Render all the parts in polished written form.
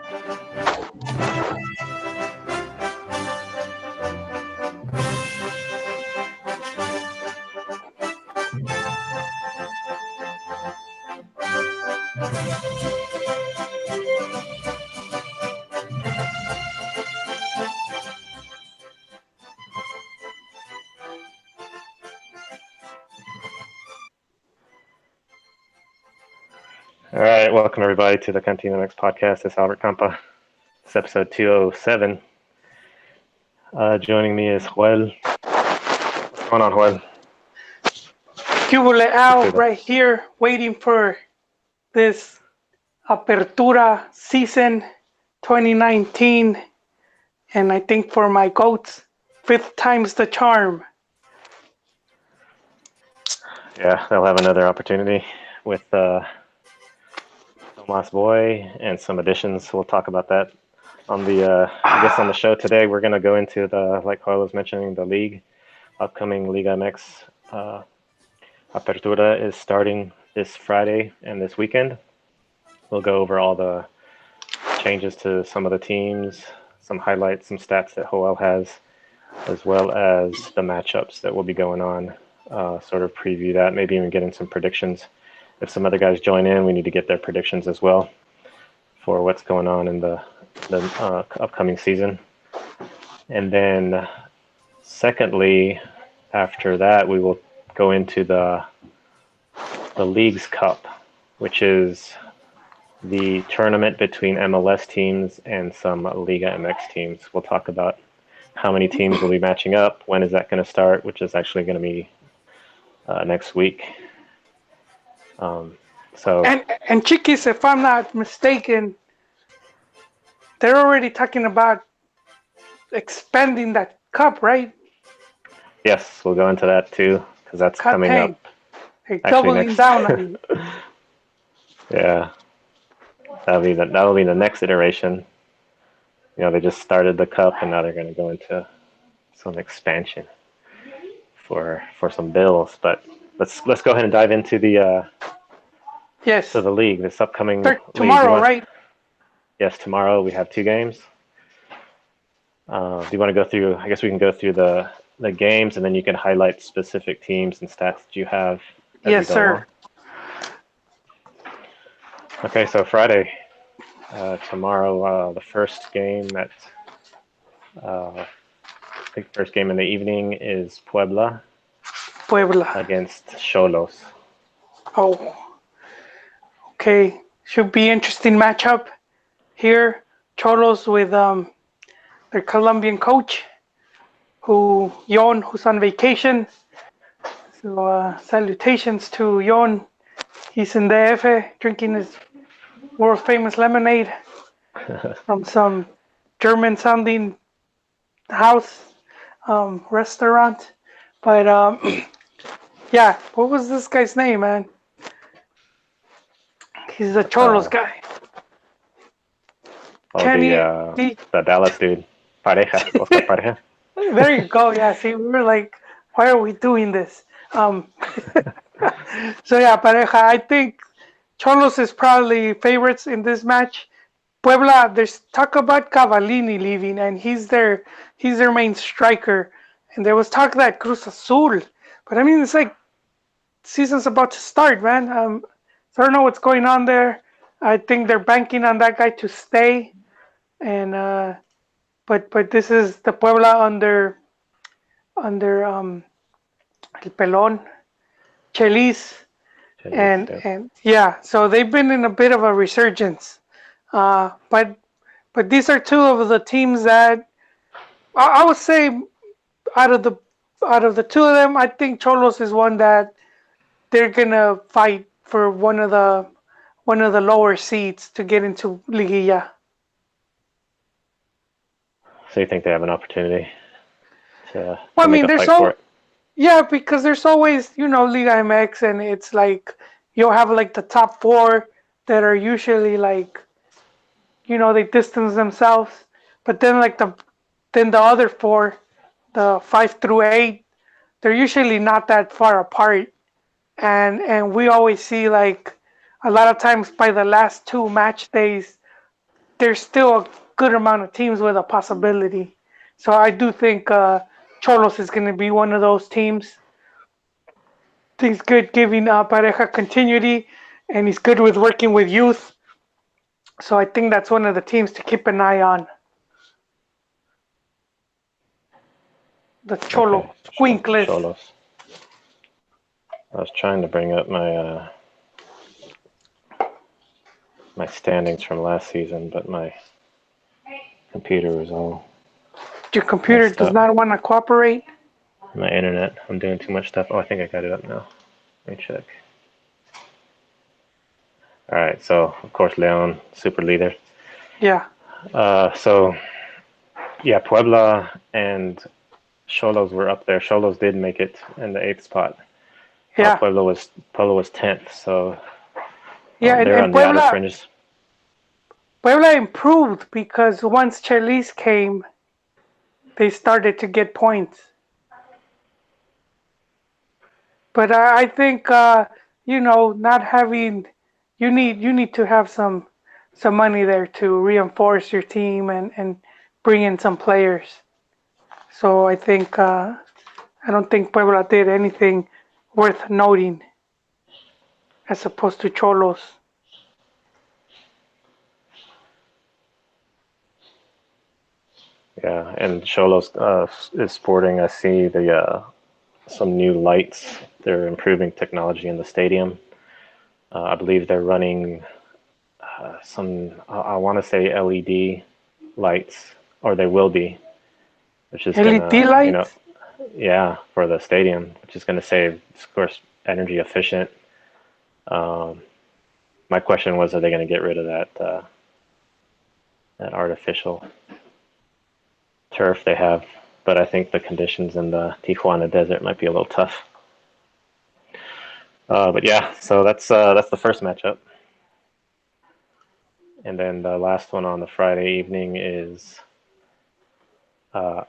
All right, welcome everybody to the CantinaMX Podcast. It's Albert Campa. It's episode 207. Joining me is Joel. What's going on, Joel? Cubole Al right here, waiting for this Apertura season 2019. And I think for my goats, 5th time's the charm. Yeah, they'll have another opportunity with Tomas Boy and some additions. We'll talk about that on the on the show today. We're going to go into like Joel was mentioning, the league. Upcoming LigaMX Apertura is starting this Friday and this weekend. We'll go over all the changes to some of the teams, some highlights, some stats that Joel has, as well as the matchups that will be going on. Sort of preview that, maybe even get in some predictions. If some other guys join in, we need to get their predictions as well for what's going on in the upcoming season. And then secondly, after that, we will go into the Leagues Cup, which is the tournament between MLS teams and some LigaMX teams. We'll talk about how many teams will be matching up, when is that going to start, which is actually going to be next week. And Chiquis, if I'm not mistaken, they're already talking about expanding that cup, right? Yes, we'll go into that too, because that's coming up. They're doubling down on it. Yeah, that'll be the next iteration. You know, they just started the cup, and now they're going to go into some expansion for some bills. But let's go ahead and dive into the to the league. This upcoming tomorrow, league. Right? Yes, tomorrow we have 2 games. Do you want to go through? I guess we can go through the games, and then you can highlight specific teams and stats that you have. Yes, sir. Okay, so Friday, tomorrow, the first game I think first game in the evening is Puebla against Xolos. Oh, okay. Should be interesting matchup here. Xolos with their Colombian coach, who's on vacation. So salutations to Jon. He's in the DF drinking his world famous lemonade from some German sounding house restaurant. But yeah, what was this guy's name, man? He's a Xolos guy. The Dallas dude. Pareja. There you go. Yeah, see, we were like, why are we doing this? So yeah, Pareja, I think Xolos is probably favorites in this match. Puebla, there's talk about Cavallini leaving, and he's their main striker. And there was talk that Cruz Azul, but I mean, it's like season's about to start, man. So I don't know what's going on there. I think they're banking on that guy to stay, and but this is the Puebla under El Pelón, Chelis, and yeah, so they've been in a bit of a resurgence. But these are 2 of the teams that I would say out of the 2 of them, I think Xolos is one that they're gonna fight for one of the lower seats to get into Liguilla. So you think they have an opportunity to well, I mean, make a fight for it? Yeah, because there's always, LigaMX, and it's like you'll have like the top 4 that are usually like, they distance themselves, but then like the other 4, the 5 through 8, they're usually not that far apart, and we always see like a lot of times by the last 2 match days, there's still a good amount of teams with a possibility. So I do think Cholos is going to be one of those teams. He's good giving Pareja continuity, and he's good with working with youth. So I think that's one of the teams to keep an eye on. The Cholo Okay, Squinkles. Cholos. I was trying to bring up my my standings from last season, but my computer was all Your computer messed does up. not want to cooperate. My internet. I'm doing too much stuff. Oh, I think I got it up now. Let me check. All right, so of course Leon, super leader. Yeah. So yeah, Puebla and Xolos were up there. Xolos did make it in the 8th spot. Yeah. Puebla was 10th, so Yeah, they're and on the outer fringes. Puebla improved because once Chelis came, they started to get points. But I think not having you need to have some money there to reinforce your team and bring in some players. So I think I don't think Puebla did anything worth noting as opposed to Cholos. Yeah, and Xolos is sporting. I see the some new lights. They're improving technology in the stadium. I believe they're running some. I want to say LED lights, or they will be, which is LED gonna, lights? yeah, for the stadium, which is gonna save, of course, energy efficient. Um, my question was, are they gonna get rid of that artificial turf they have? But I think the conditions in the Tijuana desert might be a little tough. But yeah, so that's the first matchup, and then the last one on the Friday evening is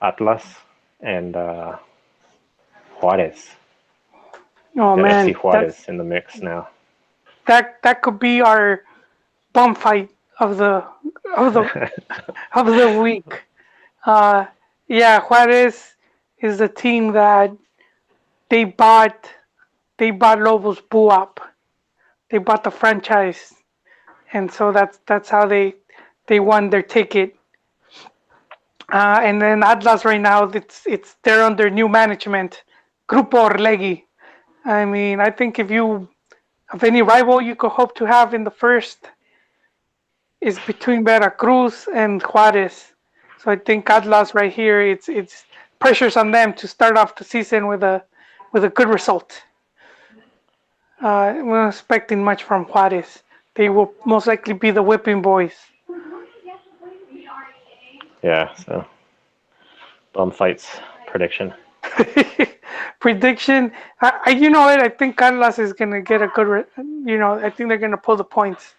Atlas and Juarez. Oh Got FC man, Juarez in the mix now. that could be our bum fight of of the the week. Uh, yeah, Juarez is the team that they bought they bought Lobos Boo up. They bought the franchise, and so that's how they won their ticket. And then Atlas right now, it's they're under new management, Grupo Orlegui. I mean, I think if any rival you could hope to have in the first is between Veracruz and Juarez. So I think Atlas right here, it's pressures on them to start off the season with a good result. We're not expecting much from Juarez. They will most likely be the whipping boys. Yeah, so bum fights prediction. Prediction. You know what? I think Atlas is gonna get a good. I think they're gonna pull the points.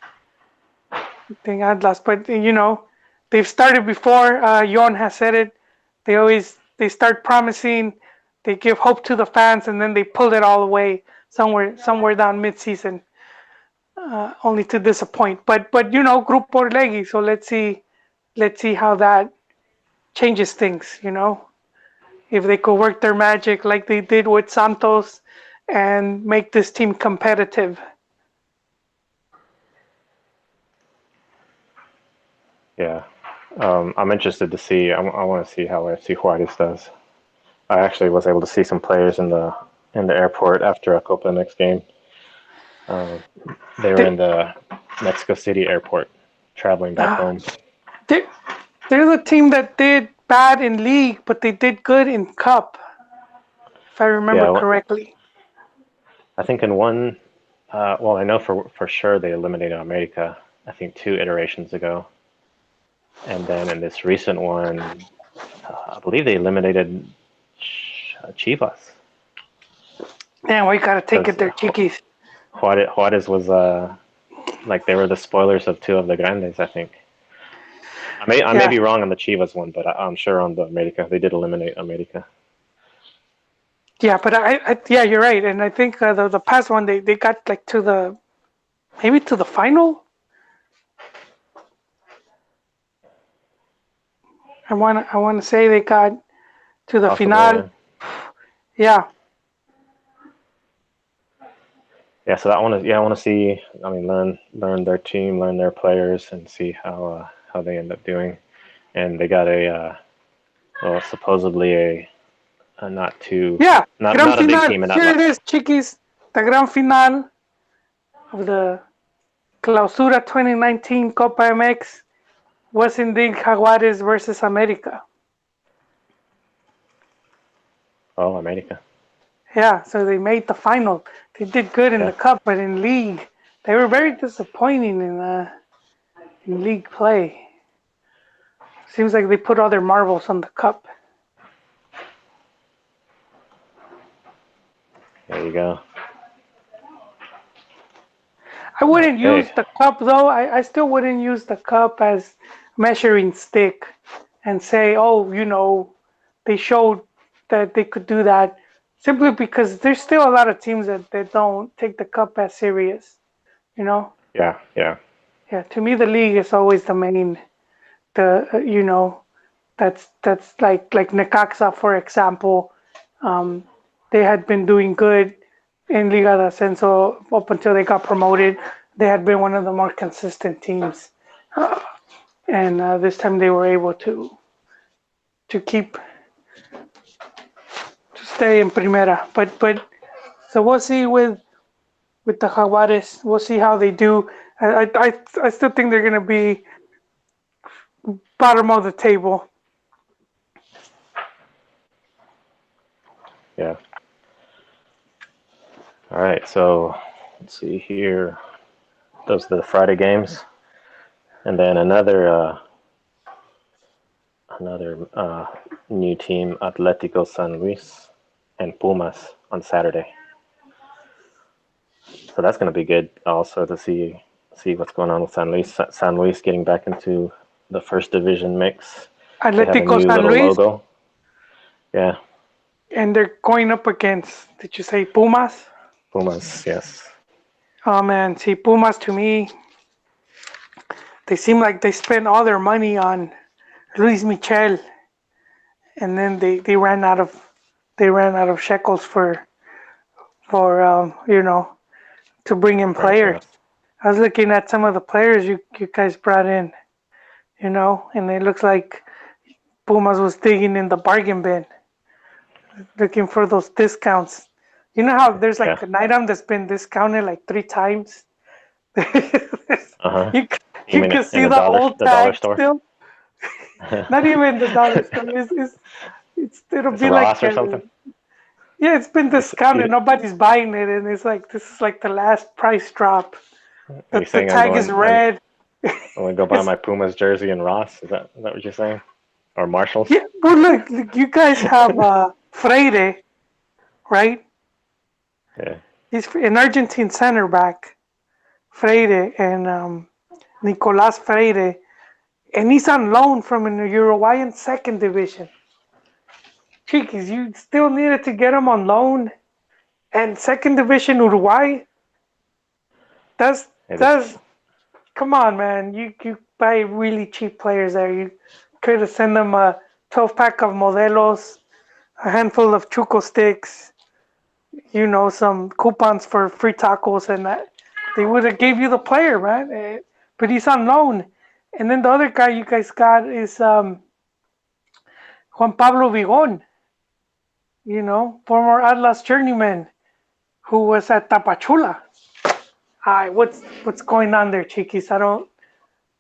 I think Atlas, but they've started before. Yon has said it. They start promising, they give hope to the fans, and then they pull it all away somewhere down mid-season, only to disappoint. But Grupo Orlegui. So let's see how that changes things. If they could work their magic like they did with Santos and make this team competitive. Yeah, I'm interested to see. I want to see how FC Juarez does. I actually was able to see some players in the airport after a Copa MX game. They were They, in the Mexico City airport, traveling back uh, home. they, they're the team that did bad in league, but they did good in cup, if I remember Yeah, well, correctly. I think in one, well, I know for sure they eliminated America. I think 2 iterations ago, and then in this recent one, I believe they eliminated Chivas Man, we gotta take because it there, Chiquis. Juarez was like they were the spoilers of 2 of the Grandes. I think I may Yeah, be wrong on the Chivas one, but I'm sure on the America they did eliminate America. yeah, but yeah, you're right, and I think the past one they got like to the maybe to the final. I want to say they got to the Possibly, final. yeah. Yeah, Yeah, so I want to see. I mean, learn their team, learn their players, and see how they end up doing. And they got well, supposedly a not too, yeah. Gran not a big final. team in that Here it lot. is, chiquis. The gran final of the Clausura 2019 Copa MX was indeed Jaguares versus America. Oh, America. Yeah, so they made the final. They did good in the Yeah, cup, but in league, they were very disappointing in league play. Seems like they put all their marbles on the cup. there you go. I wouldn't use Okay. the cup though. I still wouldn't use the cup as measuring stick and say, oh, they showed that they could do that simply because there's still a lot of teams that don't take the cup as serious, you know? Yeah, yeah, Yeah, to me the league is always the main that's like Necaxa, for example. Um, they had been doing good in Liga de Ascenso up until they got promoted. They had been one of the more consistent teams, and this time they were able to keep to stay in Primera. But so we'll see with the Jaguares. We'll see how they do. I still think they're gonna be bottom of the table. yeah. All right, so let's see here. Those are the Friday games, and then another new team, Atlético San Luis and Pumas on Saturday. So that's going to be good also to see what's going on with San Luis. San Luis getting back into the first division mix. They have a Atlético new San little Luis, logo. Yeah, and they're going up against. Did you say Pumas? Pumas. Yes. Oh man, see Pumas to me, they seem like they spent all their money on Luis Michel, and then they ran out of shekels for to bring in Right. players. Yeah. I was looking at some of the players you guys brought in, and it looks like Pumas was digging in the bargain bin, looking for those discounts. You know how there's Yeah. like an item that's been discounted like 3 times. Uh huh. you You you mean can in see the old the dollar tag store? still. Not even the dollar store. It'll It's be like Ross or something. yeah, it's been You, discounted. Nobody's buying it, and it's like this is like the last price drop. are you The saying tag is red. I'm going to go buy It's my Pumas jersey in Ross? Is that what you're saying? Or Marshalls? yeah. Well, look, you guys have Freire, right? Yeah. He's an Argentine center back, Freire, and Nicolas Freire, and he's on loan from an Uruguayan second division. Chiquis, you still needed to get him on loan and second division Uruguay. That's Hey, that's this come on, man. You buy really cheap players there. You could have sent them a 12-pack of Modelos, a handful of Chuco sticks, some coupons for free tacos, and that they would have gave you the player, man. But he's on loan. And then the other guy you guys got is Juan Pablo Vigon, former Atlas journeyman who was at Tapachula. Hi, what's going on there, Chiquis? I don't.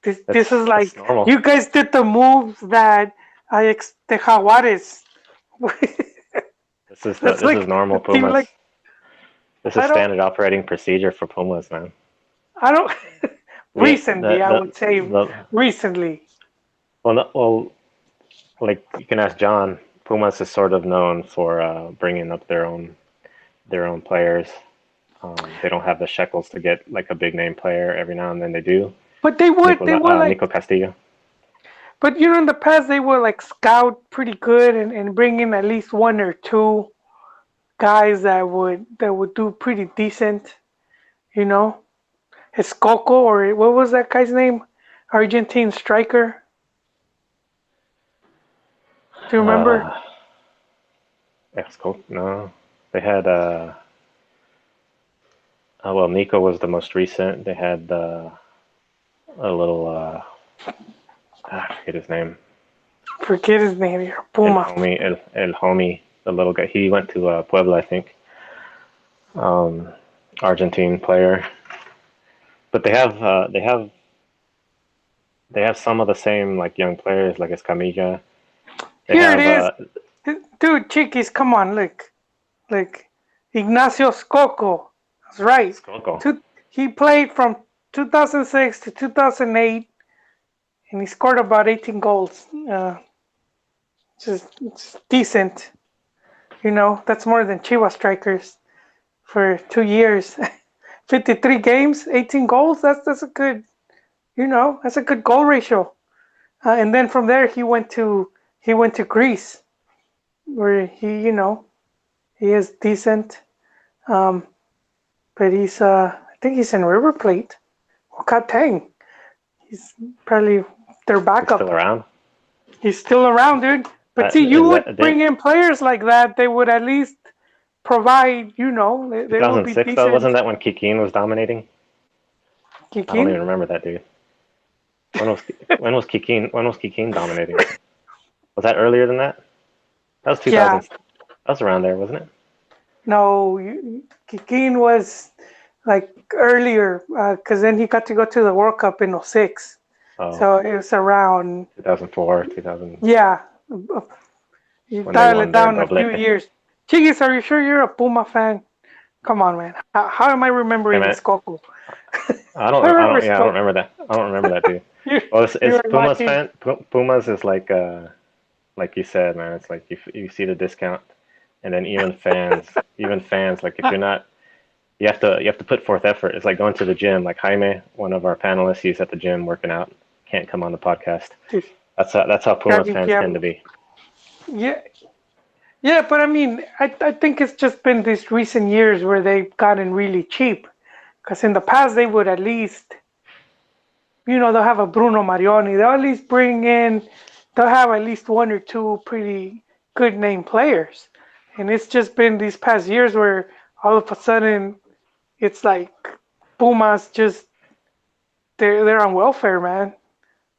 This is that's like normal. you guys did the moves that the Jaguares. That's This is like normal a team Pumas. like This is I don't standard operating procedure for Pumas, man. I don't. We Recently, I would say the recently. well, no, well, like you can ask John. Pumas is sort of known for bringing up their own players. They don't have the shekels to get like a big name player. Every now and then they do. But they were like, Nico Castillo. but in the past they were like scout pretty good and bring in at least one or two guys that would do pretty decent. You know, Escoco or what was that guy's name? Argentine striker. Do you remember? Ex-Coke? No. They had, well, Nico was the most recent. They had a little, I forget his name. Forget his name here. El Puma. homie, El homie, the little guy. He went to Puebla, I think. Um, Argentine player. But they have some of the same like young players, like Escamilla. They Here it have is. Dude, Chiquis, come on, look. Look. Ignacio Scocco. That's right. Skoko. He played from 2006 to 2008, and he scored about 18 goals. Just decent. That's more than Chivas strikers for 2 years. 53 games, 18 goals. That's a good, that's a good goal ratio. And then from there he went to Greece, where he is decent. Um, but I think he's in River Plate. Well, God dang, he's probably their He's still backup. around. He's still around, dude. But see, you Is would that bring in players like that. They would at least provide. They would be 2006 though? decent. Wasn't that when Kikin was dominating? I don't Kikin? even remember that, dude. When was when was Kikin? When was Kikin dominating? Was that earlier than that? That was Yeah. 2000. That was around there, wasn't it? No, Kikin was like earlier, because then he got to go to the World Cup in '06. Oh, So it was around, 2004, 2000, yeah, you when they dial it won their down a few doblete. years. Chigis, are you sure you're a Puma fan? Come on, man. How am I Hey remembering man, Skoko? I Remember don't, yeah, I don't Skoko. remember that. I don't remember that, dude. You, Well, you is were Pumas lucky. fan? Pumas is like you said, man. It's like you see the discount, and then even fans, like if you're not, you have to put forth effort. It's like going to the gym. Like Jaime, one of our panelists, he's at the gym working out. Can't come on the podcast. Dude, That's how Pumas grabbing fans tend to Kiabi. be. Yeah, yeah, but I mean, I think it's just been these recent years where they've gotten really cheap. Because in the past, they would at least, they'll have a Bruno Marioni. They'll at least they'll have at least one or two pretty good name players. And it's just been these past years where all of a sudden it's like Pumas just, they're on welfare, man.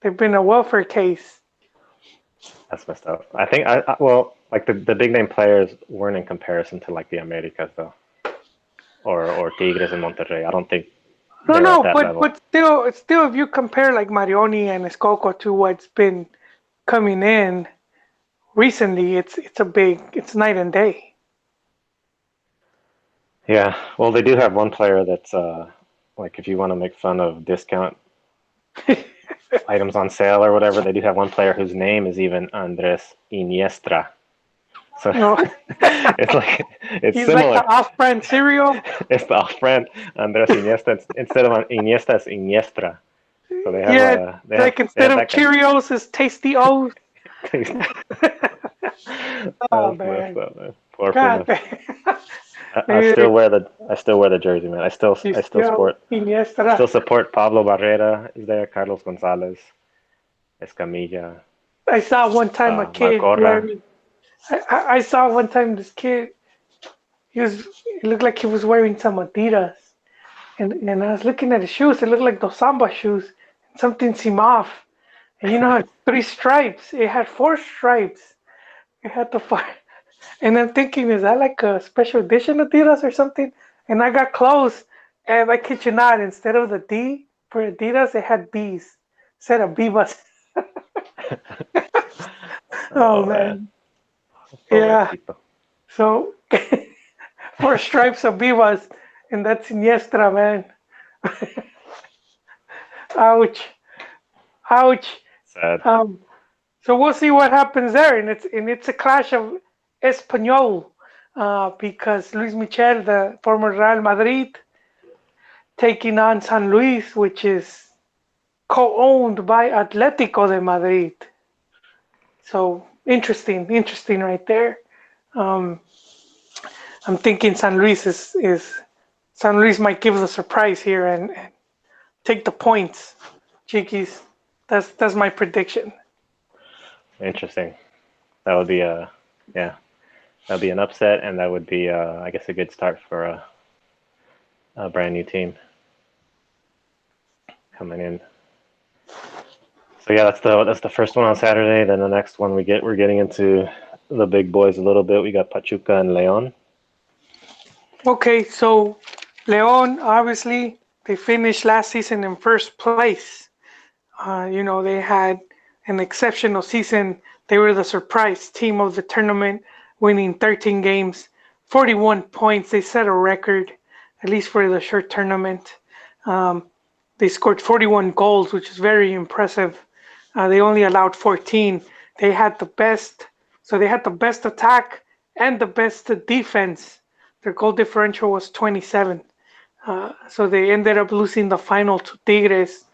They've been a welfare case. That's messed up. I think well, like the big name players weren't in comparison to like the Americas though, or Tigres and Monterrey. I don't think No, they're at no, that but level. still, if you compare like Marioni and Escoco to what's been coming in recently, it's night and day. Yeah, well, they do have one player that's like if you want to make fun of discount items on sale or whatever, they do have one player whose name is even Andres Iniestra. So No, it's like it's he's like the similar. off-brand cereal. It's the off-brand Andres Iniesta. Instead of Iniesta, it's Iniestra. So Yeah, like they instead have of that guy. Cheerios, it's Tasty O's. Oh That's messed man, up, man. Poor God Pumas. damn. I Maybe still wear the jersey, man. you I still still sport I Iniestra. still support Pablo Barrera. Is there Carlos Gonzalez, Escamilla, I saw one time a kid Malcorra? wearing. I saw one time this kid. It looked like he was wearing some Adidas, and I was looking at his shoes. It looked like those Samba shoes. Something seemed off. And it's three stripes. It had four stripes. It had the four. And I'm thinking, is that like a special edition Adidas or something? And I got close, and I kid you not, instead of the D for Adidas, it had B's. Instead of Bivas. Oh Oh man, man. Yeah. pobrecito. So four stripes of Bivas, and that's Iniestra, man. Ouch. Ouch. Sad. Um, so we'll see what happens there, and it's a clash of Espanyol, because Luis Michel, the former Real Madrid, taking on San Luis, which is co-owned by Atletico de Madrid. So interesting right there. Um, I'm thinking San Luis might give us a surprise here and take the points, Chiquis. That's my prediction. Interesting. That would be a yeah. That would be an upset, and that would be I guess a good start for a brand new team coming in. So yeah, that's the first one on Saturday. Then the next one we're getting into the big boys a little bit. We got Pachuca and León. Okay, so Leon, obviously, they finished last season in first place. They had an exceptional season. They were the surprise team of the tournament, winning 13 games, 41 points. They set a record, at least for the short tournament. Um, they scored 41 goals, which is very impressive. They only allowed 14. They had the best, so they had the best attack and the best defense. Their goal differential was 27. So they ended up losing the final to Tigres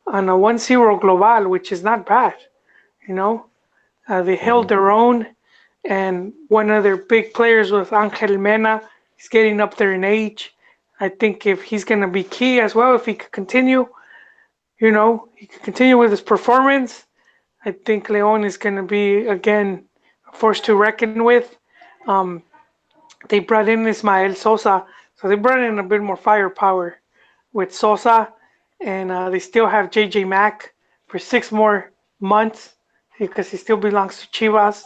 on a 1-0 global, which is not bad. You know, they held Mm-hmm. their own, and one of their big players was Angel Mena. He's getting up there in age. I think if he's going to be key as well, if he could continue, he could continue with his performance. I think Leon is going to be, again, a force to reckon with. Um, they brought in Ismael Sosa, so they brought in a bit more firepower with Sosa, and they still have JJ Mack for 6 more months because he still belongs to Chivas.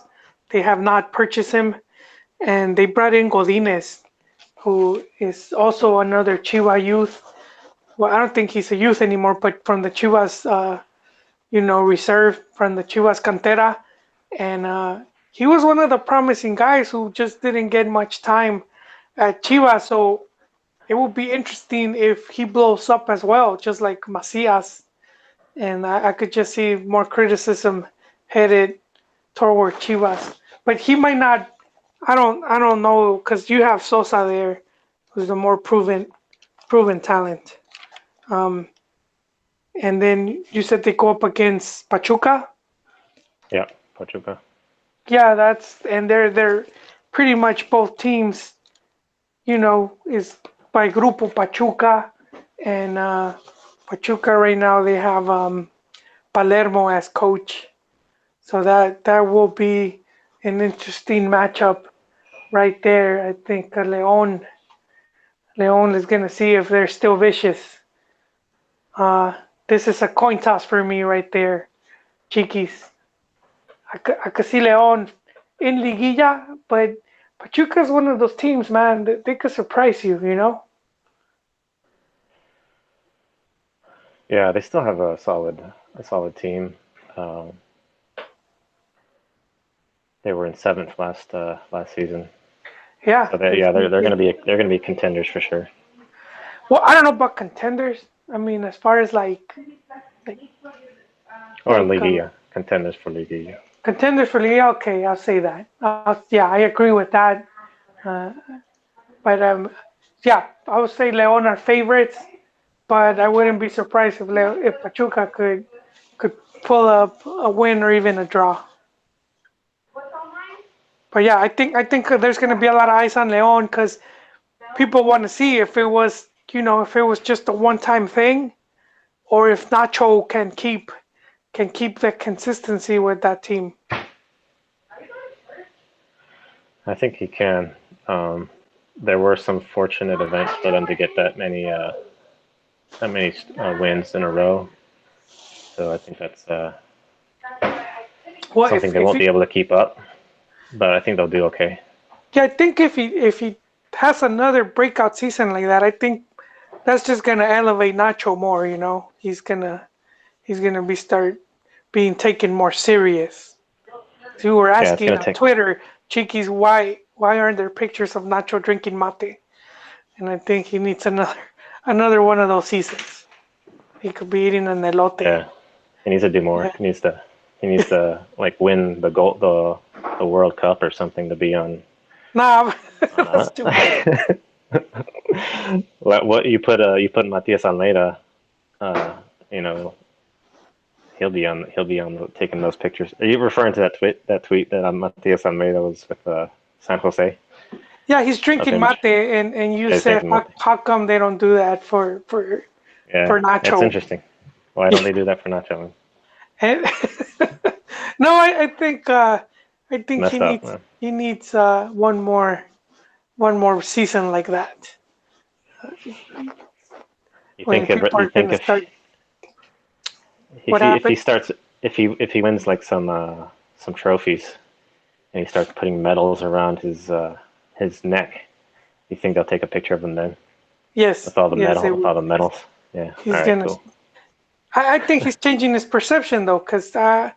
They have not purchased him, and they brought in Godinez, who is also another Chiva youth. Well, I don't think he's a youth anymore, but from the Chivas, reserve from the Chivas Cantera, and he was one of the promising guys who just didn't get much time at Chivas. So it will be interesting if he blows up as well, just like Macias. And I could just see more criticism headed toward Chivas. But he might not. I don't know because you have Sosa there, who's the more proven talent. Um, and then you said they go up against Pachuca. Yeah, Pachuca. Yeah, they're pretty much both teams. Is by Grupo Pachuca, and Pachuca right now they have Palermo as coach, so that will be an interesting matchup right there. I think Leon is gonna see if they're still vicious. Uh, this is a coin toss for me right there, Chiquis. I could see Leon in Liguilla, but Pachuca is one of those teams, man, that they could surprise you. Yeah, they still have a solid team. Um, they were in seventh last season, Yeah, so they're gonna be contenders for sure. well, I don't know about contenders. I mean, as far as like Or like Liga, contenders for Liga. contenders for Liga, okay, I'll say that. Yeah, I agree with that. Uh, but yeah, I would say Leon are favorites, but I wouldn't be surprised if Pachuca could pull up a win or even a draw. But yeah, I think there's gonna be a lot of eyes on Leon because people want to see if it was just a one-time thing or if Nacho can keep the consistency with that team. I think he can. Um, there were some fortunate events for them to get that many wins in a row. So I think that's Well, something they won't be able to keep up, but I think they'll do okay. yeah, I think if he has another breakout season like that, I think that's just gonna elevate Nacho more. He's gonna be start being taken more serious. So you were Yeah, it's asking gonna on take. Twitter, Chiquis, why aren't there pictures of Nacho drinking mate? And I think he needs another one of those seasons. He could be eating an elote. Yeah, he needs to do more. Yeah. He needs to like win the World Cup or something to be Nah, on that's too much. what you put Matias Almeida, uh, you know, he'll be on taking those pictures. Are you referring to that tweet that Matias Almeida was with San Jose Yeah, he's of drinking him? mate, and you Yeah, he's said drinking how, mate. how come they don't do that for Yeah, that's Nacho? interesting. Why don't they do that for Nacho? And no, I think I think Messed up, man. he needs one more season like that You when think people you are gonna think start. What if he happened? starts if he wins like some trophies and he starts putting medals around his neck, you think they'll take a picture of him then Yes, yes, it with will. all the medals? Yeah. All He's right. gonna. Cool. I think he's changing his perception though, because I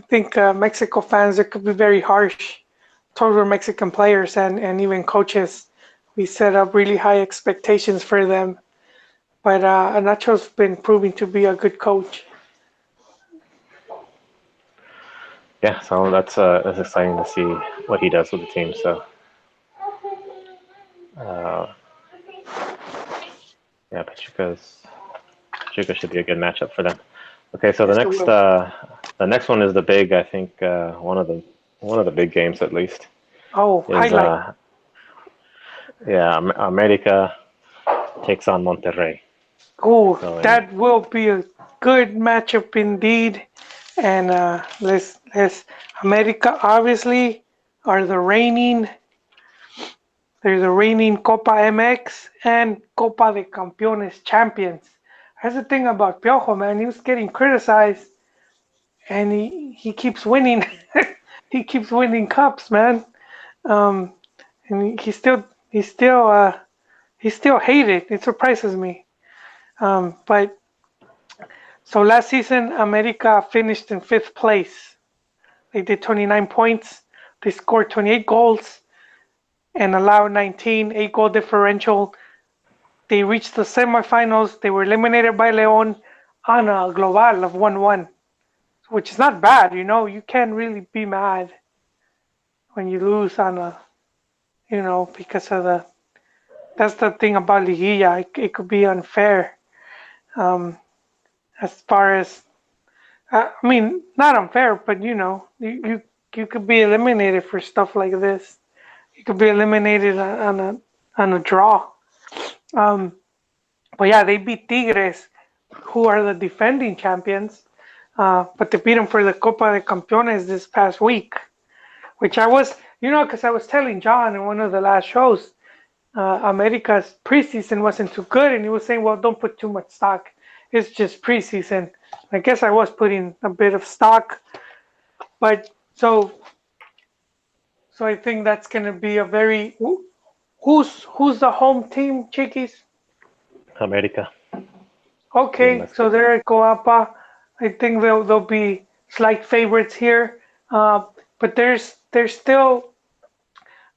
think Mexico fans, it could be very harsh towards our Mexican players and even coaches. We set up really high expectations for them, but Nacho's been proving to be a good coach. Yeah. So that's exciting to see what he does with the team. So uh, yeah, Pachuca should be a good matchup for them. Okay. So Yes, it will. the next one is the big. I think one of the big games at least Oh, is highlight. yeah, America takes on Monterrey. Oh, So in that will be a good matchup indeed. And let's America obviously are they're the reigning Copa MX and Copa de Campeones champions. That's the thing about Piojo, man. He was getting criticized, and he keeps winning. He keeps winning cups, man. Um, and he's still hated. It surprises me. But so last season, America finished in fifth place. They did 29 points. They scored 28 goals and allowed 19, 8 goal differential. They reached the semifinals. They were eliminated by León on a global of 1-1, which is not bad. You know, you can't really be mad when you lose on a, because of the. That's the thing about Liguilla. It could be unfair. Um, as far as, I mean, not unfair, but you could be eliminated for stuff like this. You could be eliminated on a draw. Um, but yeah, they beat Tigres, who are the defending champions. But they beat them for the Copa de Campeones this past week, which I was, because I was telling John in one of the last shows, America's preseason wasn't too good, and he was saying, well, don't put too much stock. It's just preseason. I guess I was putting a bit of stock, but so I think that's going to be a very who's the home team, Chiquis? America, being Okay, so Mexico. they're at Coapa. I think they'll be slight favorites here, uh, but there's still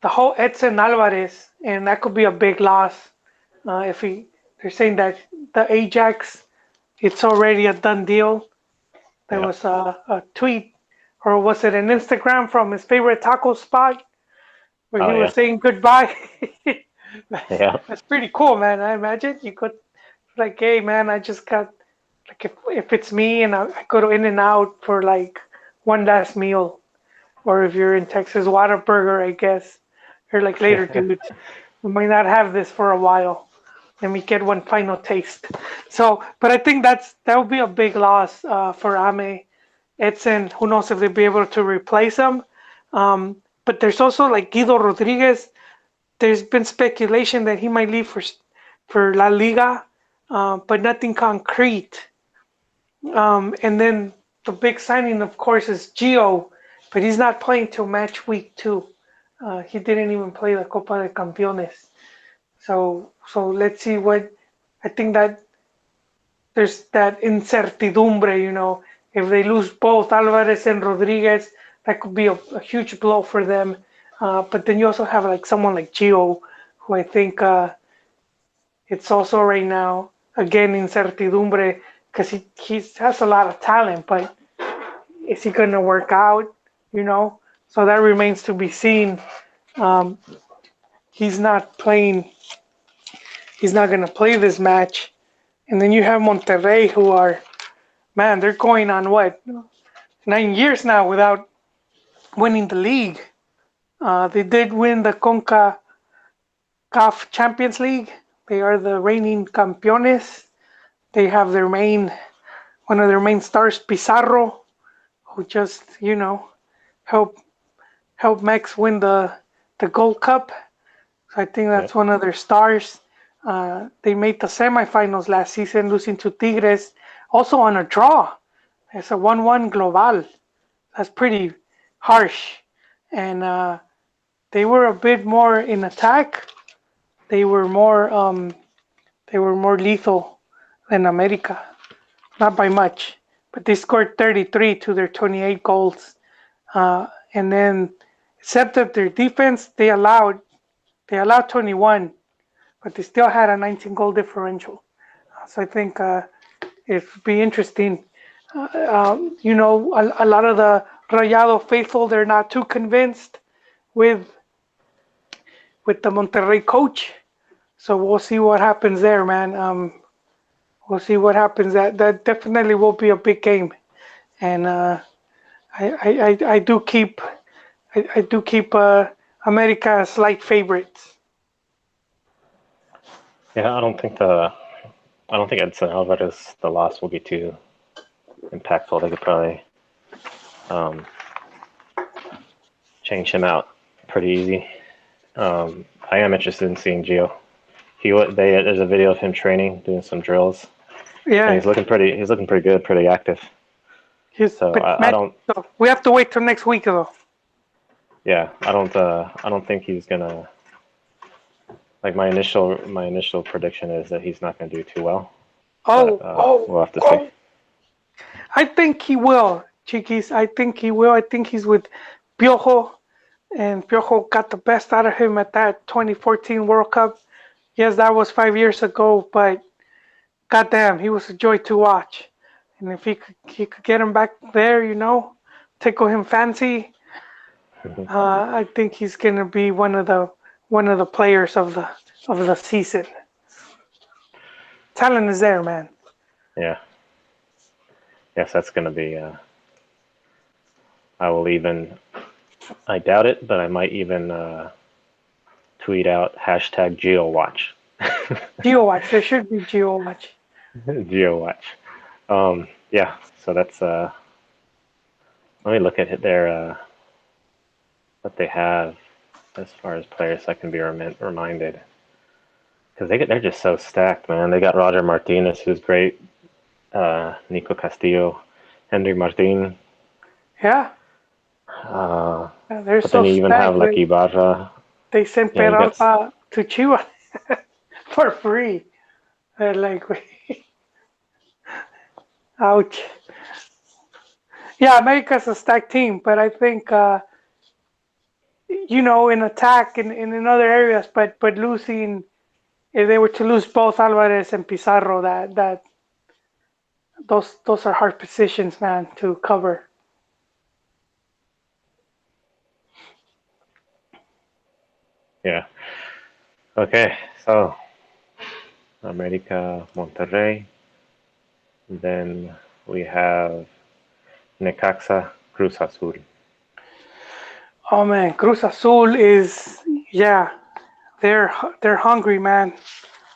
the whole Edson Alvarez, and that could be a big loss. If he they're saying that the Ajax, it's already a done deal. There Yeah. was a tweet, or was it an Instagram from his favorite taco spot where he Oh was yeah. saying goodbye. that's, Yeah. that's pretty cool, man. I imagine you could like, hey, man, I just got like if it's me and I go to In and Out for like one last meal, or if you're in Texas, Whataburger, I guess. You're like, later, dude. We might not have this for a while. Let me get one final taste. So, but I think that would be a big loss for Ame. Edson, who knows if they'll be able to replace him. But there's also like Guido Rodriguez. There's been speculation that he might leave for La Liga, but nothing concrete. And then the big signing, of course, is Gio, but he's not playing till match week 2. He didn't even play the Copa de Campeones. So let's see what. I think that there's that incertidumbre, if they lose both Alvarez and Rodriguez, that could be a huge blow for them. But then you also have like someone like Gio, who I think it's also right now again incertidumbre because he has a lot of talent, but is he going to work out? You know, so that remains to be seen. Um, he's not playing. He's not going to play this match. And then you have Monterrey, who are, man, they're going on what, 9 years now without winning the league. They did win the CONCACAF Champions League. They are the reigning campeones. They have one of their main stars, Pizarro, who just, helped. helped Mex win the Gold Cup. So I think that's Yep. one of their stars. They made the semifinals last season, losing to Tigres, also on a draw. It's a 1-1 global. That's pretty harsh. And they were a bit more in attack. They were more lethal than America, not by much, but they scored 33 to their 28 goals. And then, except that their defense, they allowed 21, but they still had a 19 goal differential. So I think it would be interesting. A lot of the Rayado faithful, they're not too convinced with the Monterrey coach. So we'll see what happens there, man. We'll see what happens. That definitely will be a big game, and I do keep America as slight favorites. Yeah, I don't think Edson Alvarez, the loss will be too impactful. They could probably change him out pretty easy. I am interested in seeing Gio. There's a video of him training, doing some drills, and Yeah, he's looking pretty good, pretty active. So but I man, don't, so we have to wait till next week though. yeah, I don't think he's gonna. Like my initial prediction is that he's not gonna do too well, but Oh, oh, we'll have to see. oh! I think he will, Chiquis. I think he will. I think he's with Piojo, and Piojo got the best out of him at that 2014 World Cup. Yes, that was 5 years ago, but goddamn, he was a joy to watch. And if he could get him back there, tickle him fancy, I think he's gonna be one of the players of the season. Talent is there, man. Yeah, yes, that's gonna be. I will even. I doubt it, but I might even tweet out hashtag GeoWatch. GeoWatch. There should be GeoWatch. GeoWatch. Yeah. So that's. Let me look at their what they have as far as players I can be reminded. Because they're just so stacked, man. They got Roger Martinez, who's great. Nico Castillo, Henry Martin. Yeah, Uh, they're but so then you even have stacked. like They Ibarra. they sent Yeah, you got. Peralta to Chivas for free. They're like, ouch. Yeah, America's a stacked team, but I think in attack and in other areas, but losing, if they were to lose both Alvarez and Pizarro, that those are hard positions, man, to cover. Yeah. Okay. So America, Monterrey. Then we have Necaxa, Cruz Azul. Oh man, Cruz Azul is, yeah, they're hungry, man.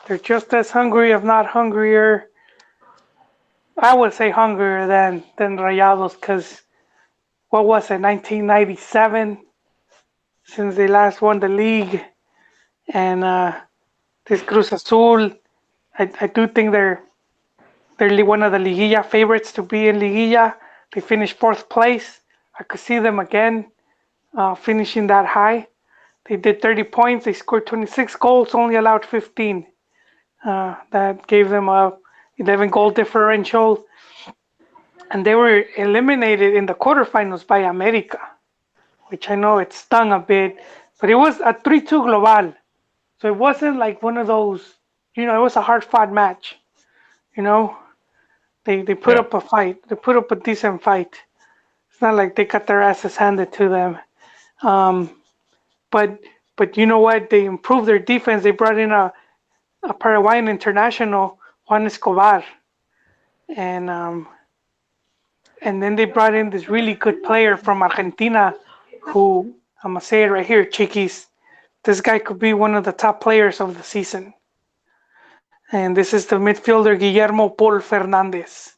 They're just as hungry, if not hungrier. I would say hungrier than Rayados, because what was it, 1997 since they last won the league, and this Cruz Azul, I do think they're one of the Liguilla favorites to be in Liguilla. They finished fourth place. I could see them again finishing that high. They did 30 points. They scored 26 goals, only allowed 15. That gave them a 11 goal differential. And they were eliminated in the quarterfinals by America, which I know it stung a bit, but it was a 3-2 global. So it wasn't like one of those, it was a hard fought match. You know, they put Yeah. up a fight. They put up a decent fight. It's not like they got their asses handed to them. Um, but you know what? They improved their defense. They brought in a Paraguayan international, Juan Escobar, and then they brought in this really good player from Argentina, who I'm gonna say it right here, Chiquis. This guy could be one of the top players of the season. And this is the midfielder Guillermo Paul Fernandez,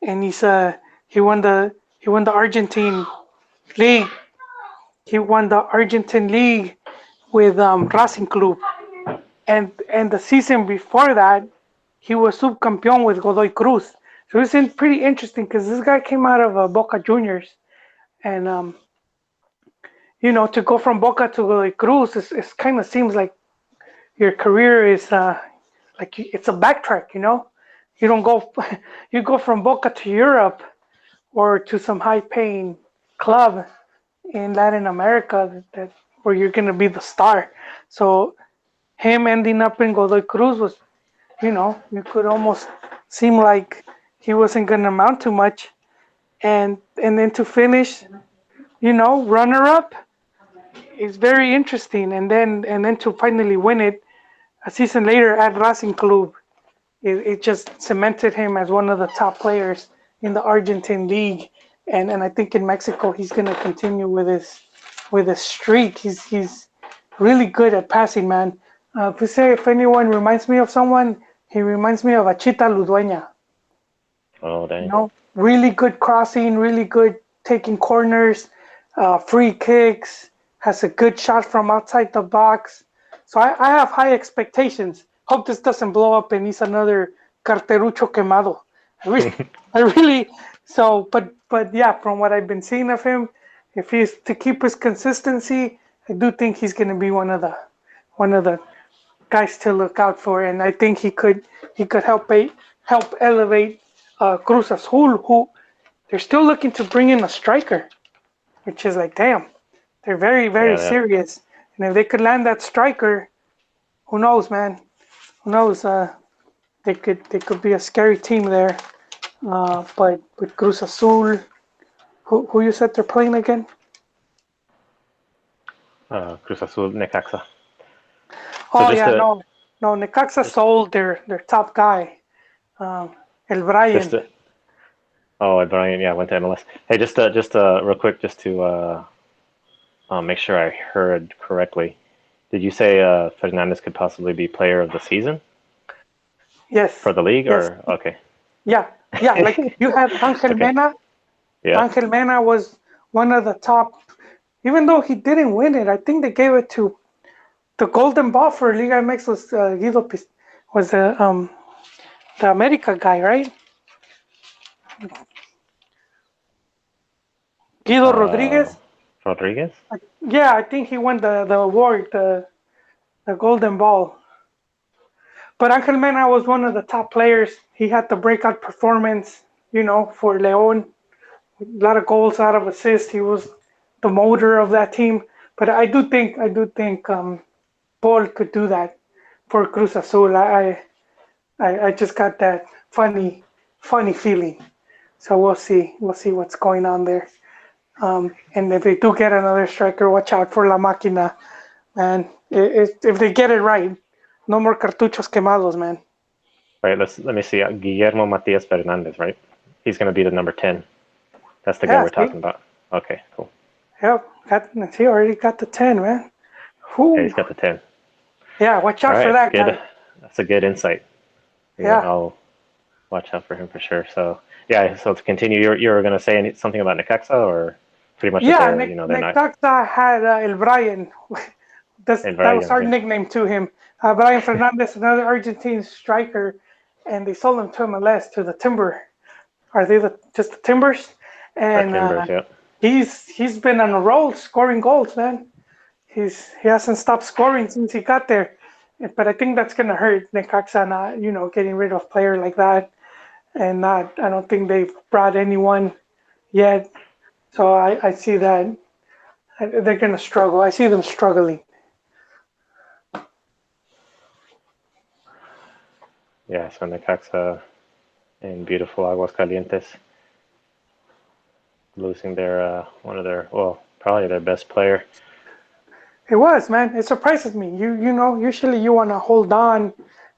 and he won the Argentine league. he won the Argentine League with Racing Club, and the season before that, he was subcampeón with Godoy Cruz. So it's pretty interesting because this guy came out of Boca Juniors, and to go from Boca to Godoy Cruz, it kind of seems like your career is like it's a backtrack. You don't go, you go from Boca to Europe or to some high-paying club in Latin America that where you're gonna be the star. So him ending up in Godoy Cruz was, you could almost seem like he wasn't gonna amount to much, and then to finish, runner up is very interesting, and then to finally win it a season later at Racing Club, it just cemented him as one of the top players in the Argentine league, and I think in Mexico he's gonna continue with his streak. He's really good at passing, man. If anyone reminds me of someone, he reminds me of Achita Ludueña. Oh, dang. Really good crossing, really good taking corners, free kicks, has a good shot from outside the box. So I have high expectations. Hope this doesn't blow up and he's another carterucho quemado. I really, I really. So, but yeah, from what I've been seeing of him, if he's to keep his consistency, I do think he's going to be one of the guys to look out for, and I think he could help elevate Cruz Azul, who they're still looking to bring in a striker, which is like, damn, they're very, very Yeah, that, serious. And if they could land that striker, who knows, man? Who knows? They could be a scary team there. But with Cruz Azul, who you said they're playing again? Cruz Azul, Necaxa. So Oh just yeah, to no, Necaxa just sold their top guy, um, El just Brian. to oh, Brian, yeah, went to MLS. Hey, just real quick, just to make sure I heard correctly. Did you say Fernandez could possibly be player of the season Yes, for the league, yes, or okay? yeah, yeah. Like you had Angel Okay. Mena. Yeah. Angel Mena was one of the top. Even though he didn't win it, I think they gave it to the Golden Ball for LigaMX was was the America guy, right? Guido Uh, Rodriguez. Rodriguez. Yeah, I think he won the award, the Golden Ball. But Angel Mena was one of the top players. He had the breakout performance, for León. A lot of goals out of assists. He was the motor of that team. But I do think Paul could do that for Cruz Azul. I just got that funny feeling. So we'll see. We'll see what's going on there. And if they do get another striker, watch out for La Máquina, man. If they get it right, no more cartuchos quemados, man. Right. Let me see. Guillermo Matias Fernandez. Right. He's going to be the number 10. That's the guy Yeah, we're see, talking about. Okay. Cool. yep, he already got the 10, man. Yeah, he's Whoo, got the 10. yeah, watch All out for right. that Good. guy. That's a good insight. Yeah, Yeah, I'll watch out for him for sure. So yeah. So to continue, you're going to say something about Necaxa, or pretty much that yeah. they're not. Necaxa had El Brian. And That was Brian. our Okay. nickname to him. Brian Fernandez, another Argentine striker, and they sold him to MLS to the Timber. Are they just the Timbers? Our And Timbers. Yeah. he's been on a roll scoring goals, man. He hasn't stopped scoring since he got there. But I think that's gonna hurt Necaxa not, getting rid of a player like that. And not I don't think they've brought anyone yet. So I see that they're gonna struggle. I see them struggling. Yeah. So Necaxa in beautiful Aguascalientes losing their one of their, well, probably their best player. It was, man. It surprises me. Usually you want to hold on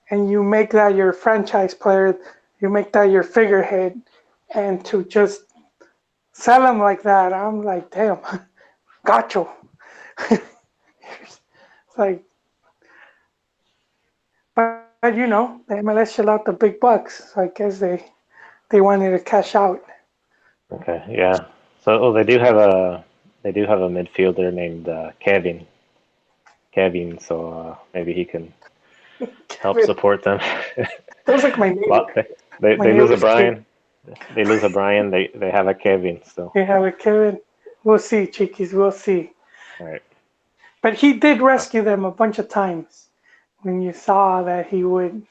and you make that your franchise player, you make that your figurehead, and to just sell him like that, I'm like, damn, gacho. It's like, but the MLS shell out the big bucks, so I guess they wanted to cash out. Okay. Yeah. So they do have a they do have a midfielder named Kevin, so maybe he can help Kevin. support them. Sounds like my neighbor. Lot they My they lose a neighbor's kid. Brian. They lose a Brian. They have a Kevin still. They have a Kevin. We'll see, Chiquis. We'll see. All right. But he did rescue them a bunch of times. When you saw that he would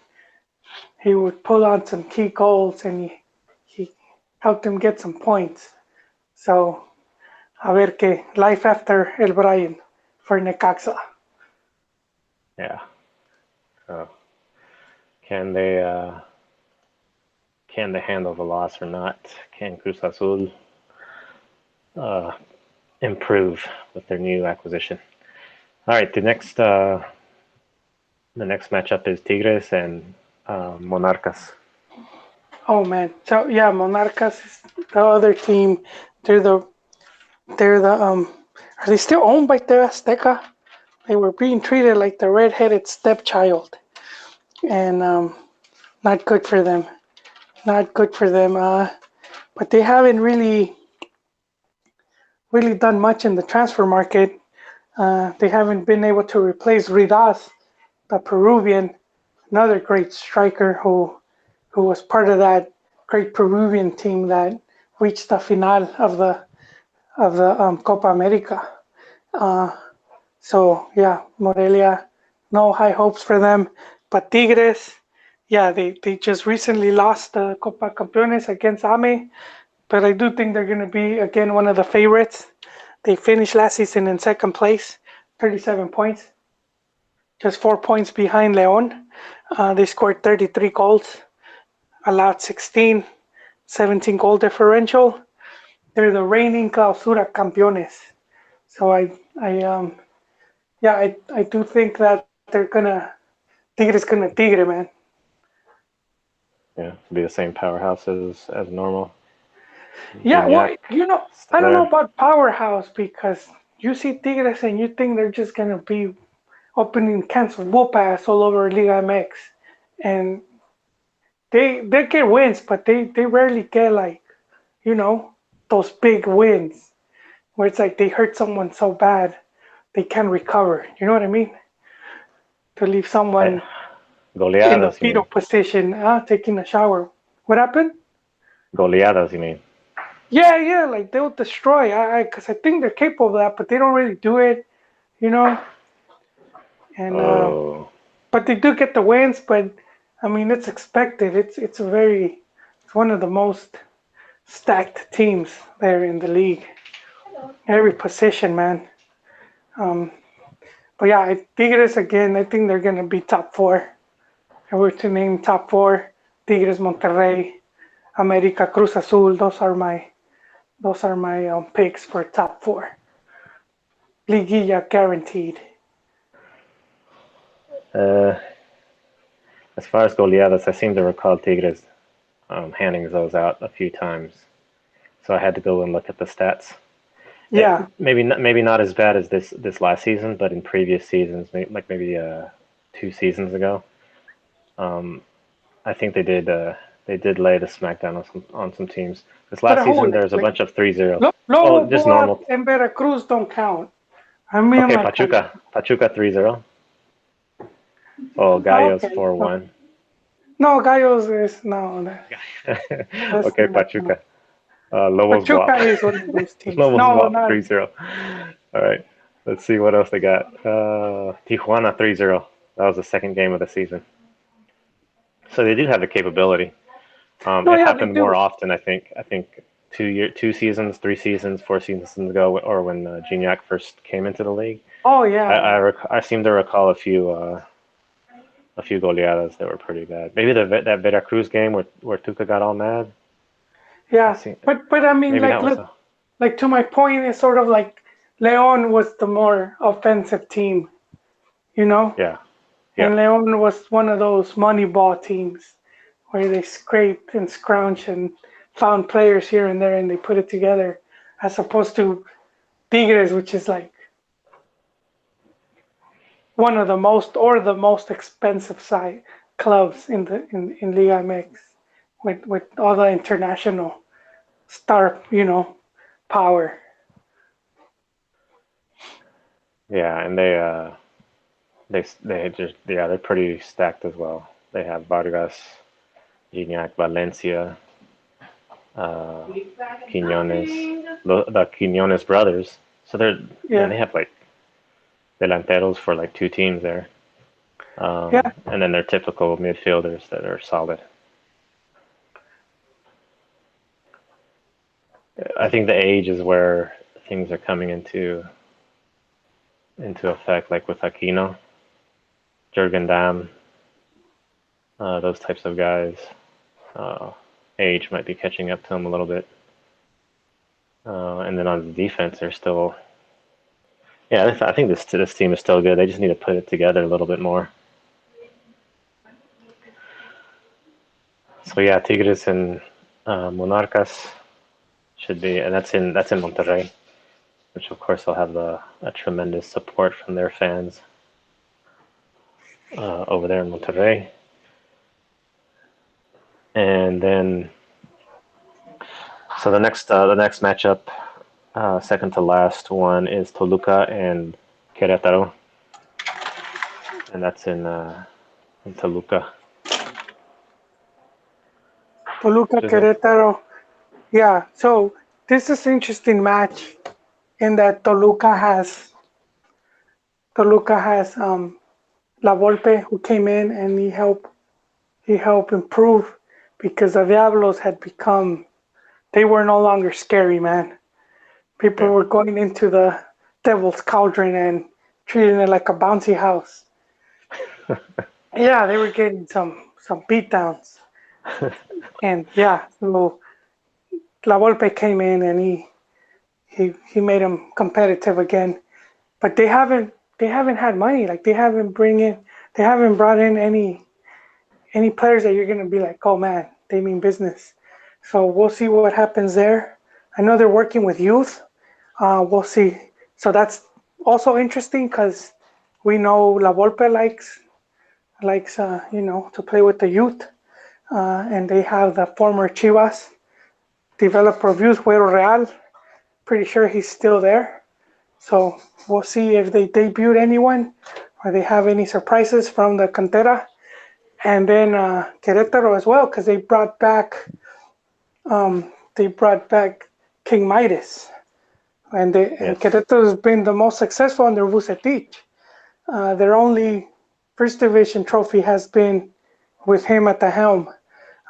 pull on some key goals and he helped them get some points. So a ver qué life after El Brian for Necaxa. Yeah. So can they uh, can they handle the loss or not? Can Cruz Azul uh, improve with their new acquisition? All right. The next matchup is Tigres and Monarcas. Oh man. So yeah, Monarcas is the other team. They're the they're the. Are they still owned by the Azteca? They were being treated like the red-headed stepchild, and not good for them. Not good for them. But they haven't really done much in the transfer market. They haven't been able to replace Ridas, the Peruvian, another great striker who was part of that great Peruvian team that reached the final of the Copa America. Uh, so yeah, Morelia, no high hopes for them. But Tigres, yeah, they just recently lost the Copa Campeones against AME, but I do think they're going to be again one of the favorites. They finished last season in second place, 37 points, just 4 points behind Leon. They scored 33 goals, allowed 16, 17 goal differential. They're the reigning Clausura campeones. So I do think that they're gonna Tigre's gonna Tigre, man. Yeah, be the same powerhouse as normal. Yeah, well, Gignac still I don't know there. about powerhouse because you see Tigres and you think they're just gonna be opening cans of whoop ass all over LigaMX, and they get wins, but they rarely get like you know those big wins where it's like they hurt someone so bad they can't recover. You know what I mean? To leave I, someone in the goleadas, you fetal mean? position, taking a shower. What happened? Goleadas, you mean? Yeah, like they'll destroy. Because I think they're capable of that, but they don't really do it, you know. And Oh, but they do get the wins. But I mean, it's expected. It's one of the most stacked teams there in the league. Every position, man. Um, but yeah, Tigres again. I think they're gonna be top four. If I were to name top four, Tigres, Monterrey, America, Cruz Azul. Those are my picks for top four. Liguilla guaranteed. uh, as far as goleadas, I seem to recall Tigres handing those out a few times, so I had to go and look at the stats. Yeah, Maybe not as bad as this last season, but in previous seasons, maybe 2 seasons ago, um, I think they did lay the smackdown on some teams. This but last season, hold it. there's a Like bunch of 3-0. Oh, Lobo just Boa normal. and Veracruz don't count. I mean, Okay, like, Pachuca 3-0. Oh, Gallos okay. 4-1. No, Gallos is no. That's Okay, not no. Pachuca. Lobos Pachuca Guap. is one of those teams. Lobos No, Guap not 3-0. All right. Let's see what else they got. Tijuana 3-0. That was the second game of the season. So they do have the capability. no. It Yeah, they happened more do. often, I think. I think 2 seasons, 3 seasons, 4 seasons ago, or when Gignac first came into the league. Oh I yeah, I, I seem to recall a few goleadas that were pretty bad. Maybe that Veracruz game where Tuca got all mad. I yeah. see. But I mean, Maybe like, that was look, like to my point is sort of like Leon was the more offensive team, you know, yeah, yeah. and Leon was one of those money ball teams where they scraped and scrounged and found players here and there and they put it together, as opposed to Tigres, which is like one of the most expensive side clubs in Liga MX with all the international star, power. Yeah, and they're pretty stacked as well. They have Vargas, Gignac, Valencia, uh, Quinones, the Quinones brothers. So Yeah, they have like delanteros for like two teams there, yeah, and then they're typical midfielders that are solid. I think the age is where things are coming into effect, like with Aquino, Jurgen Damm, those types of guys. Uh, Age might be catching up to them a little bit. And then on the defense, they're still. Yeah, I think this team is still good. They just need to put it together a little bit more. So yeah, Tigres and Monarcas should be, and that's in Monterrey, which of course will have a tremendous support from their fans over there in Monterrey. And then, so the next matchup, second to last one is Toluca and Querétaro, and that's in Toluca. Toluca, Which is Querétaro. Yeah, so this is an interesting match in that Toluca has La Volpe who came in and he helped improve because the Diablos had become they were no longer scary, man. People yeah, were going into the Devil's Cauldron and treating it like a bouncy house. Yeah, they were getting some beatdowns, and yeah, so La Volpe came in and he made them competitive again. But they haven't had money. Like they haven't brought in any players that you're gonna be like, oh man, they mean business. So we'll see what happens there. I know they're working with youth. We'll see. So that's also interesting because we know La Volpe likes to play with the youth, and they have the former Chivas developer of youth, Güero Real. Pretty sure he's still there. So we'll see if they debut anyone or they have any surprises from the cantera. And then Querétaro as well, because they brought back King Midas, and yes, Querétaro has been the most successful under Vucetich. Their only first division trophy has been with him at the helm,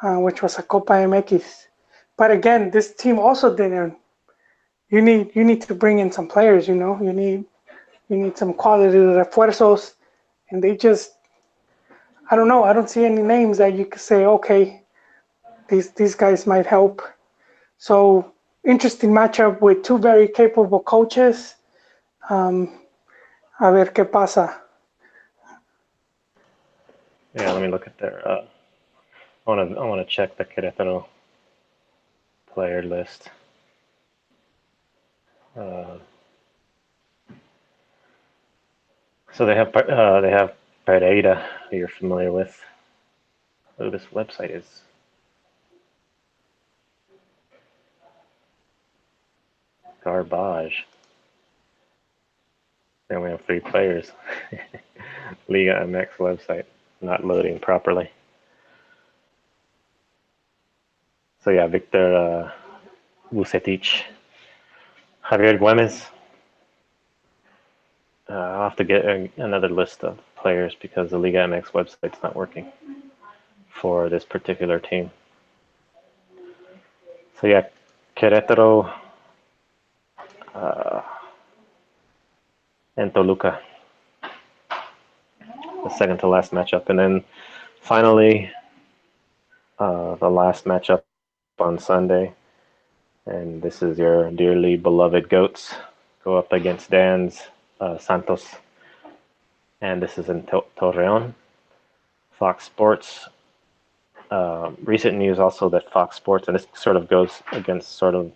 which was a Copa MX. But again, this team also didn't. You need to bring in some players. You need some quality refuerzos, and they just I don't know. I don't see any names that you could say, okay, these guys might help. So interesting matchup with two very capable coaches. Um, a ver qué pasa. yeah. Let me look at their. I wanna check the Querétaro player list. Uh, so they have Pereira, who you're familiar with. Oh, this website is garbage. They only have 3 players. LigaMX website not loading properly. So yeah, Victor Vucetich, Javier Güemes. I'll have to get another list of players because the LigaMX website's not working for this particular team. So yeah, Querétaro uh, and Toluca, the second to last matchup, and then finally the last matchup on Sunday, and this is your dearly beloved goats go up against Dan's Santos, and this is in Torreon. Fox Sports. Recent news also that Fox Sports, and this sort of goes against sort of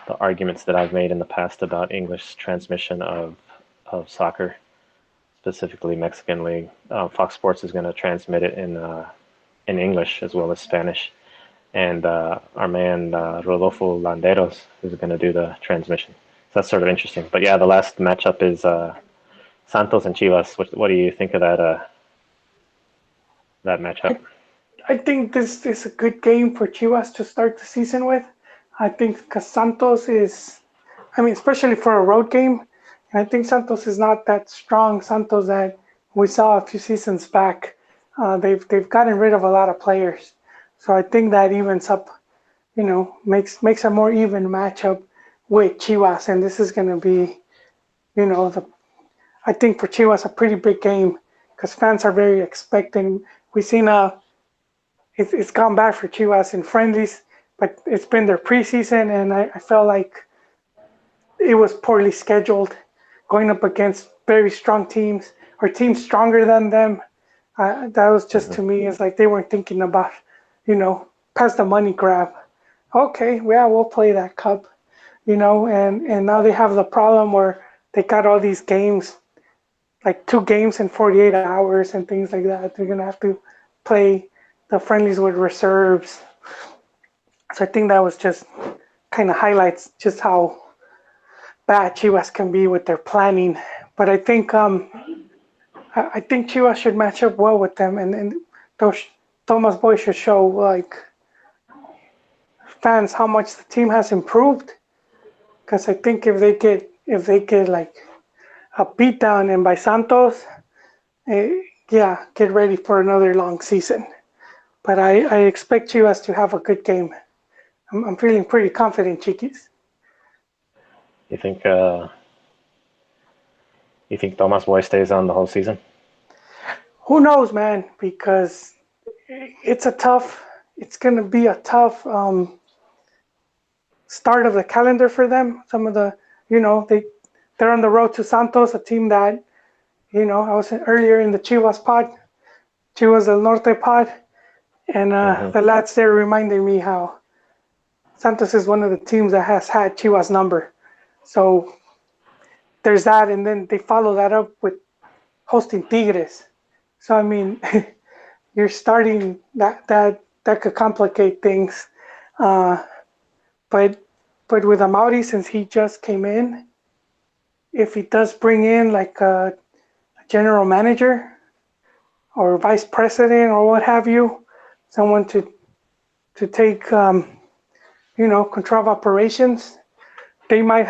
the arguments that I've made in the past about English transmission of soccer, specifically Mexican League. Fox Sports is going to transmit it in English as well as Spanish, and our man Rodolfo Landeros is going to do the transmission. So that's sort of interesting. But yeah, the last matchup is Santos and Chivas. What do you think of that matchup? I think this is a good game for Chivas to start the season with. I think because Santos is, I mean, especially for a road game, I think Santos is not that strong. Santos that we saw a few seasons back, they've gotten rid of a lot of players, so I think that evens up, makes a more even matchup with Chivas, and this is going to be, I think for Chivas a pretty big game because fans are very expecting. We've seen it's gone bad for Chivas in friendlies, but it's been their preseason, and I felt like it was poorly scheduled, going up against very strong teams or teams stronger than them. That was just to me, it's like they weren't thinking about, past the money grab. Okay, yeah, we'll play that cup, and now they have the problem where they got all these games, like 2 games in 48 hours and things like that. They're gonna have to play the friendlies with reserves. So I think that was just kind of highlights just how bad Chivas can be with their planning. But I think Chivas should match up well with them, and those Thomas Boy should show like fans how much the team has improved. Because I think if they get like a beatdown and by Santos, yeah, get ready for another long season. But I expect Chivas to have a good game. I'm feeling pretty confident, Chiquis. You think Thomas Boy stays on the whole season? Who knows, man? Because it's going to be a tough start of the calendar for them. Some of the, they're on the road to Santos, a team that, I was earlier in the Chivas pod, Chivas del Norte pod, and the lads there reminded me how Santos is one of the teams that has had Chivas number. So there's that, and then they follow that up with hosting Tigres. So I mean, you're starting that could complicate things. But with Amaury, since he just came in, if he does bring in like a general manager or vice president or what have you, someone to take control of operations, they might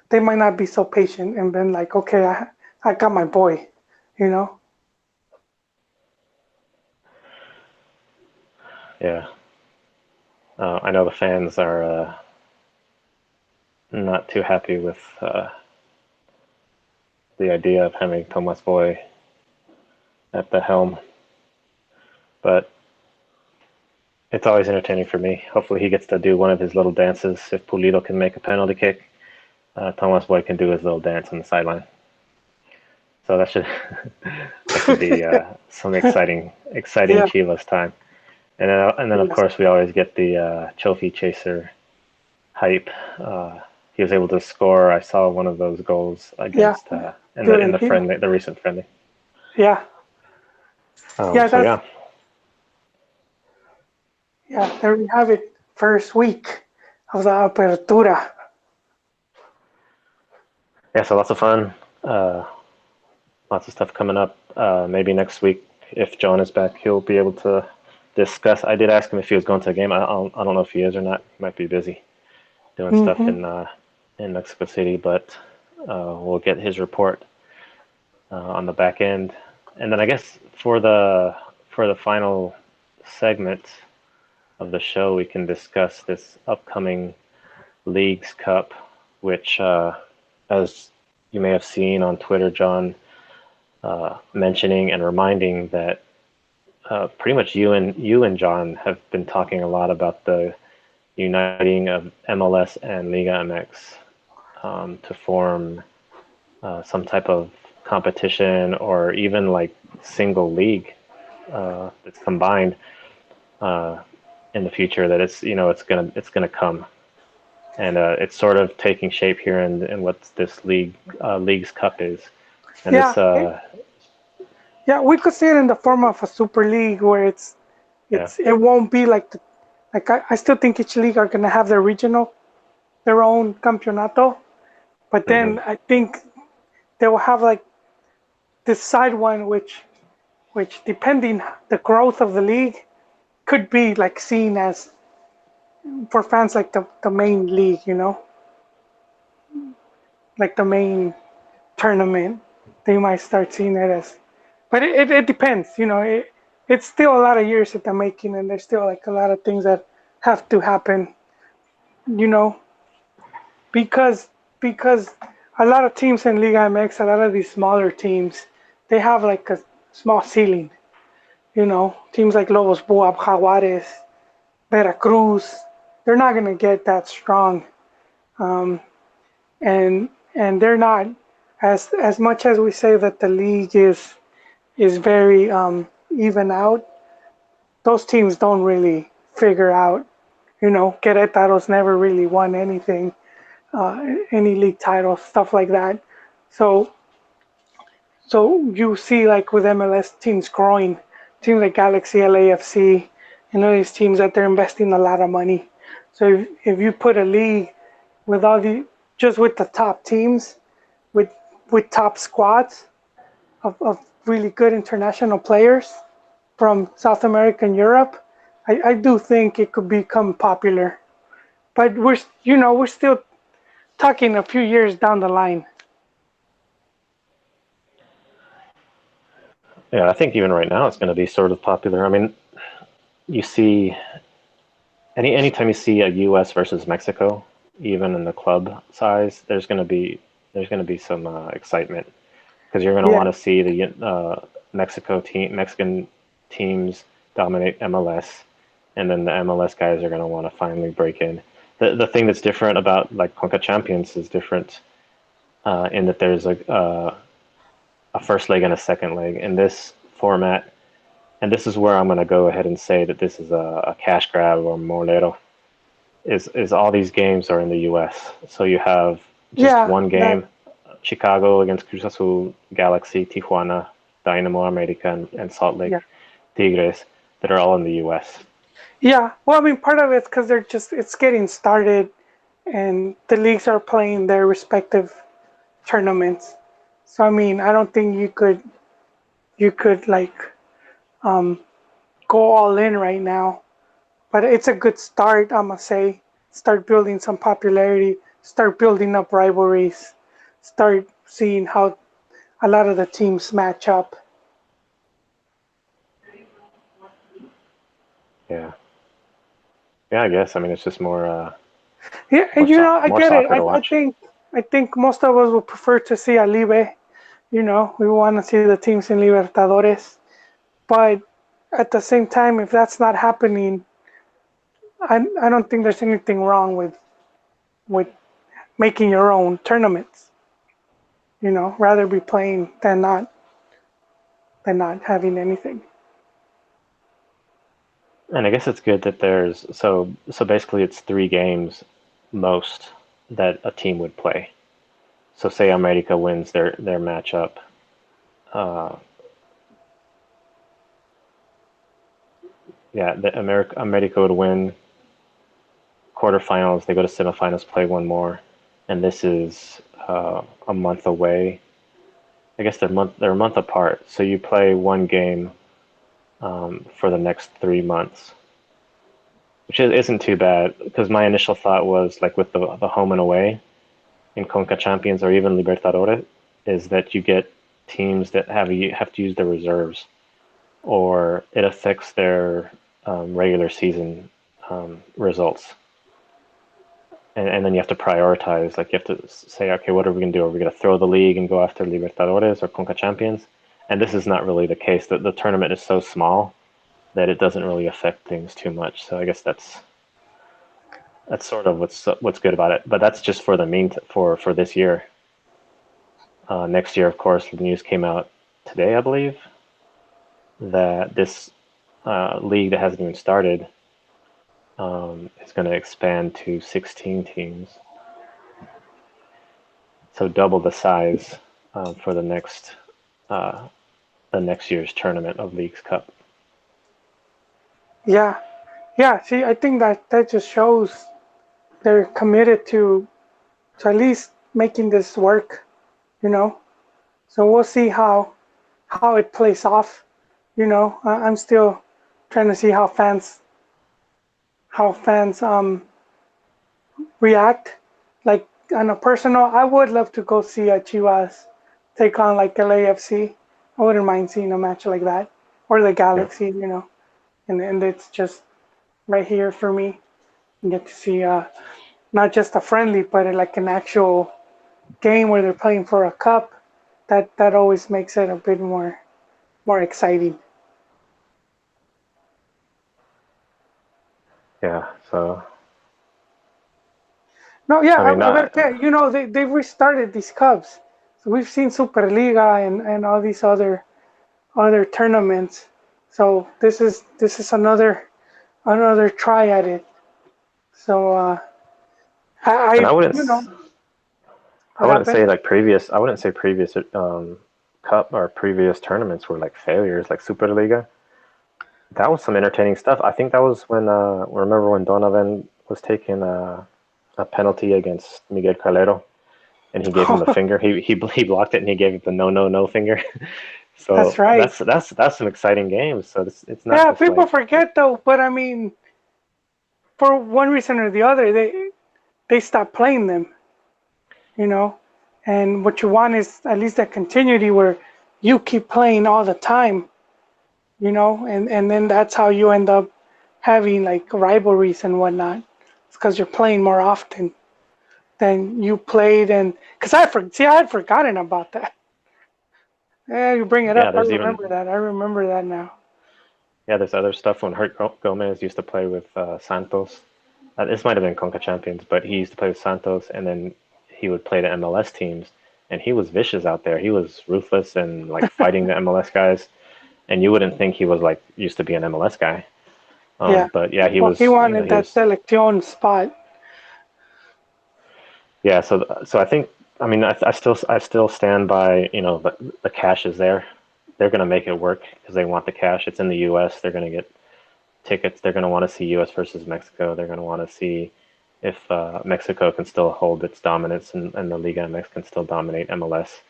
not be so patient and been like, okay, I got my boy, you know. Yeah. I know the fans are not too happy with the idea of having Thomas Boy at the helm, but it's always entertaining for me. Hopefully he gets to do one of his little dances. If Pulido can make a penalty kick, Thomas Boy can do his little dance on the sideline. So that should that should be some exciting Yeah. Chivas time. And then of course we always get the trophy chaser hype. He was able to score. I saw one of those goals against in the friendly, the recent friendly. Yeah. Yeah. So yeah. Yeah, there we have it. First week of the Apertura. Yeah, so lots of fun. Lots of stuff coming up. Maybe next week, if John is back, he'll be able to discuss. I did ask him if he was going to a game. I don't know if he is or not. He might be busy doing stuff in Mexico City, but we'll get his report on the back end. And then I guess for the final segment of the show, we can discuss this upcoming Leagues Cup, which, as you may have seen on Twitter, John, mentioning and reminding that pretty much you and John have been talking a lot about the uniting of MLS and LigaMX to form some type of competition or even like single league that's combined in the future. That it's gonna come, and it's sort of taking shape here in what this Leagues Cup is. And we could see it in the form of a super league where it won't be like I still think each league are gonna have their own campeonato, but then I think they will have like this side one, which depending the growth of the league could be like seen as for fans like the main league, like the main tournament. They might start seeing it as, but it depends, it's still a lot of years at the making, and there's still like a lot of things that have to happen, you know, because because a lot of teams in Liga MX, a lot of these smaller teams, they have like a small ceiling, teams like Lobos Buap, Jaguares, Veracruz, they're not gonna get that strong, um, and they're not as much as we say that the league is very even out. Those teams don't really figure out. Querétaro's never really won anything, any league titles, stuff like that. So so you see like with MLS teams growing, teams like Galaxy, LAFC, these teams that they're investing a lot of money. So if you put a league with all the just with the top teams, with with top squads of really good international players from South America and Europe, I do think it could become popular. But we're still talking a few years down the line. Yeah, I think even right now it's going to be sort of popular. I mean, you see anytime you see a U.S. versus Mexico, even in the club size, there's going to be some excitement because you're going to Yeah, want to see the Mexican teams dominate MLS, and then the MLS guys are going to want to finally break in. The thing that's different about like Conca Champions is different in that there's a first leg and a second leg in this format. And this is where I'm going to go ahead and say that this is a cash grab or molero. Is all these games are in the U.S. So you have just yeah, one that game, Chicago against Cruz Azul, Galaxy, Tijuana, Dynamo America, and Salt yeah. Lake Tigres that are all in the U.S. Yeah, well, I mean, part of it's because it's getting started, and the leagues are playing their respective tournaments. So, I mean, I don't think you could like um, go all in right now, but it's a good start. I must say, start building some popularity, start building up rivalries, start seeing how a lot of the teams match up. Yeah, yeah. I guess I mean it's just Yeah, and I more get it. soccer I, to I watch. think I think most of us would prefer to see a Libe. We want to see the teams in Libertadores. But at the same time, if that's not happening, I don't think there's anything wrong with making your own tournaments. Rather be playing than not having anything. And I guess it's good that there's so basically it's three games most that a team would play. So say America wins their matchup. Uh, yeah, the America would win quarterfinals. They go to semifinals, play one more, and this is a month away. I guess they're a month apart. So you play one game for the next 3 months, which isn't too bad. Because my initial thought was like with the home and away in Conca Champions or even Libertadores, is that you get teams that have to use their reserves, or it affects their regular season results. And then you have to prioritize. Like you have to say, okay, what are we going to do? Are we going to throw the league and go after Libertadores or Conca Champions? And this is not really the case. The tournament is so small that it doesn't really affect things too much. So I guess that's sort of what's good about it. But that's just for the for this year. Next year, of course, the news came out today, I believe, that this league that hasn't even started is going to expand to 16 teams, so double the size for uh, the next year's tournament of Leagues Cup. Yeah, yeah. See, I think that just shows they're committed to at least making this work. You know, So we'll see how it plays off. I'm still trying to see how fans react. Like on a personal, I would love to go see a Chivas take on like LAFC. I wouldn't mind seeing a match like that, or the Yeah. Galaxy, and it's just right here for me. You get to see not just a friendly, but like an actual game where they're playing for a cup. That always makes it a bit more exciting. Yeah. So No, yeah, I mean, a ver qué. They've restarted these cups. So we've seen Superliga and all these other tournaments. So this is another try at it. So and I what wouldn't happened? say like previous. I wouldn't say previous cup or previous tournaments were like failures, like Superliga. That was some entertaining stuff. I think that was when remember when Donovan was taking a penalty against Miguel Calero, and he gave him the finger. He blocked it and he gave it the no finger. That's So right. that's some exciting games. So it's not Yeah, just people like forget though, but I mean, for one reason or the other, they stopped playing them. You know, and what you want is at least that continuity where you keep playing all the time. And then that's how you end up having like rivalries and whatnot. It's because you're playing more often than you played, and because I had forgotten about that. Yeah, you bring it yeah. up, I There's even remember that. I remember that now. yeah. There's other stuff when Hurt Gomez used to play with Santos. This might have been Conca Champions, but he used to play with Santos, and then he would play the MLS teams, and he was vicious out there. He was ruthless and like fighting the MLS guys, and you wouldn't think he was like used to be an MLS guy. Yeah. But yeah, he Well, he was. wanted He that was. selección spot. Yeah. So I think. I mean, I still stand by. The cash is there. They're gonna make it work because they want the cash. It's in the U.S. They're gonna get tickets. They're gonna want to see U.S. versus Mexico. They're gonna want to see if Mexico can still hold its dominance and the LigaMX can still dominate MLS.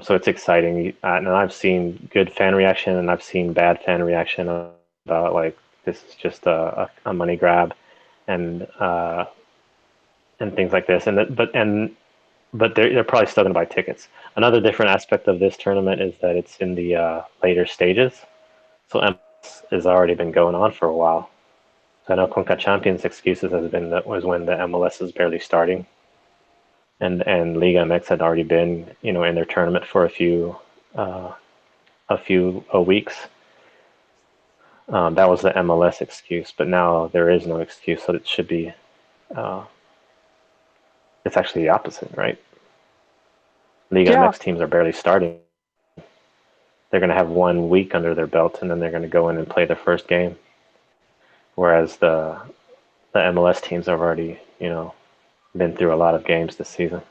So it's exciting, and I've seen good fan reaction and I've seen bad fan reaction about like this is just a money grab and things like this. But they're probably still going to buy tickets. Another different aspect of this tournament is that it's in the later stages, so MLS has already been going on for a while. So I know Conca Champions excuses has been that was when the MLS is barely starting, and Liga MX had already been in their tournament for uh, a few weeks. That was the MLS excuse, but now there is no excuse, so it should be. Uh, it's actually the opposite, right? Liga Yeah, MX teams are barely starting. They're going to have 1 week under their belt, and then they're going to go in and play their first game. Whereas the MLS teams have already, been through a lot of games this season.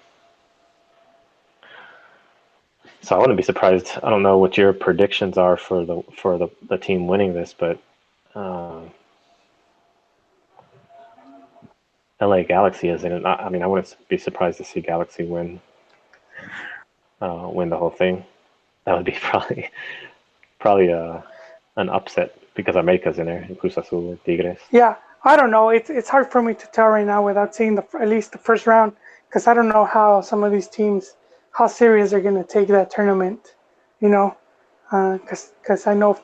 So I wouldn't be surprised. I don't know what your predictions are for the team winning this, but um, LA Galaxy is in it. I mean, I wouldn't be surprised to see Galaxy win the whole thing. That would be probably an upset because America's in there, Cruz Azul, Tigres. yeah. I don't know. It's hard for me to tell right now without seeing at least the first round because I don't know how some of these teams how serious they're going to take that tournament. You know, because I know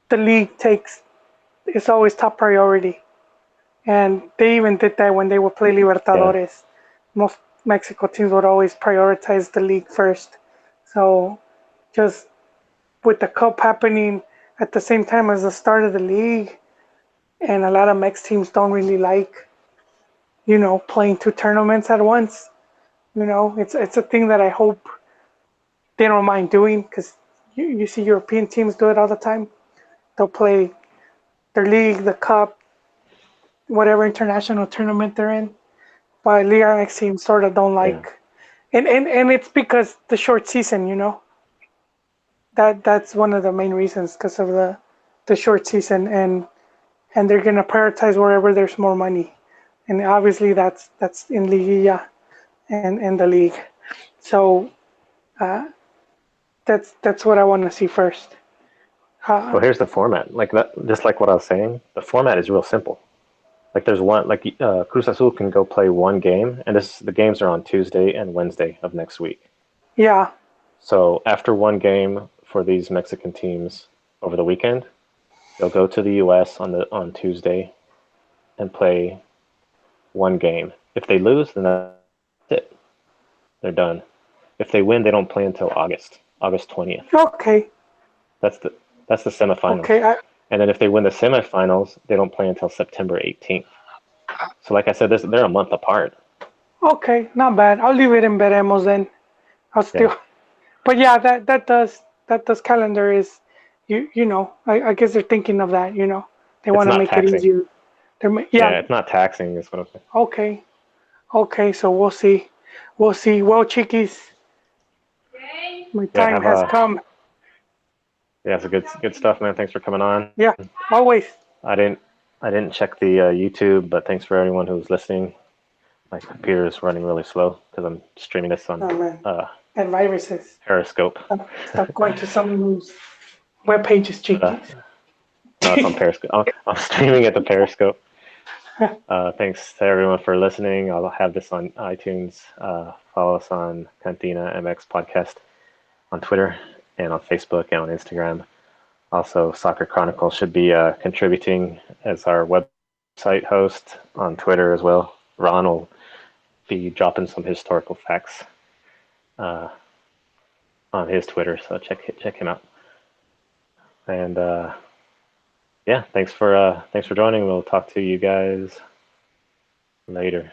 the league takes it's always top priority, and they even did that when they would play Yeah, Libertadores. Most Mexico teams would always prioritize the league first. So just with the cup happening at the same time as the start of the league, and a lot of Mex teams don't really like playing two tournaments at once. It's a thing that I hope they don't mind doing because you see European teams do it all the time. They'll play their league, the cup, whatever international tournament they're in. But Liga MX teams sort of don't yeah, like, and it's because the short season. That's one of the main reasons because of the short season, and they're gonna prioritize wherever there's more money, and obviously that's in Liguilla and in the league. So That's what I want to see first. Well, here's the format. Like that, just like what I was saying, the format is real simple. Like there's one, like Cruz Azul can go play one game, and the games are on Tuesday and Wednesday of next week. Yeah. So after one game for these Mexican teams over the weekend, they'll go to the U.S. on Tuesday and play one game. If they lose, then that's it. They're done. If they win, they don't play until August 20th. Okay. That's the that's the semifinals. Okay. And then if they win the semifinals, they don't play until September 18th. So like I said, they're a month apart. Okay. Not bad. I'll leave it in veremos then. I'll Yeah, still. But yeah, that does calendar is, I guess they're thinking of that. They it's want to not make it taxing. easier. Yeah. Yeah, it's not taxing. Is what I'm saying. Okay. Okay. So we'll see. We'll see. Well, Chiquis, my Yeah, time has come. it's a good stuff, man. Thanks for coming on. Yeah. Always. I didn't I didn't check the YouTube, but thanks for everyone who's listening. My computer is running really slow because I'm streaming this on Oh man. uh, And viruses. Periscope. Stop going to some web pages, But Chiquis. no, it's on Periscope. I'm streaming at the Periscope. Thanks to everyone for listening. I'll have this on iTunes. Follow us on CantinaMX Podcast on Twitter and on Facebook and on Instagram. Also, Soccer Chronicle should be contributing as our website host on Twitter as well. Ron will be dropping some historical facts uh, on his Twitter, so check him out. And yeah, thanks for joining. We'll talk to you guys later.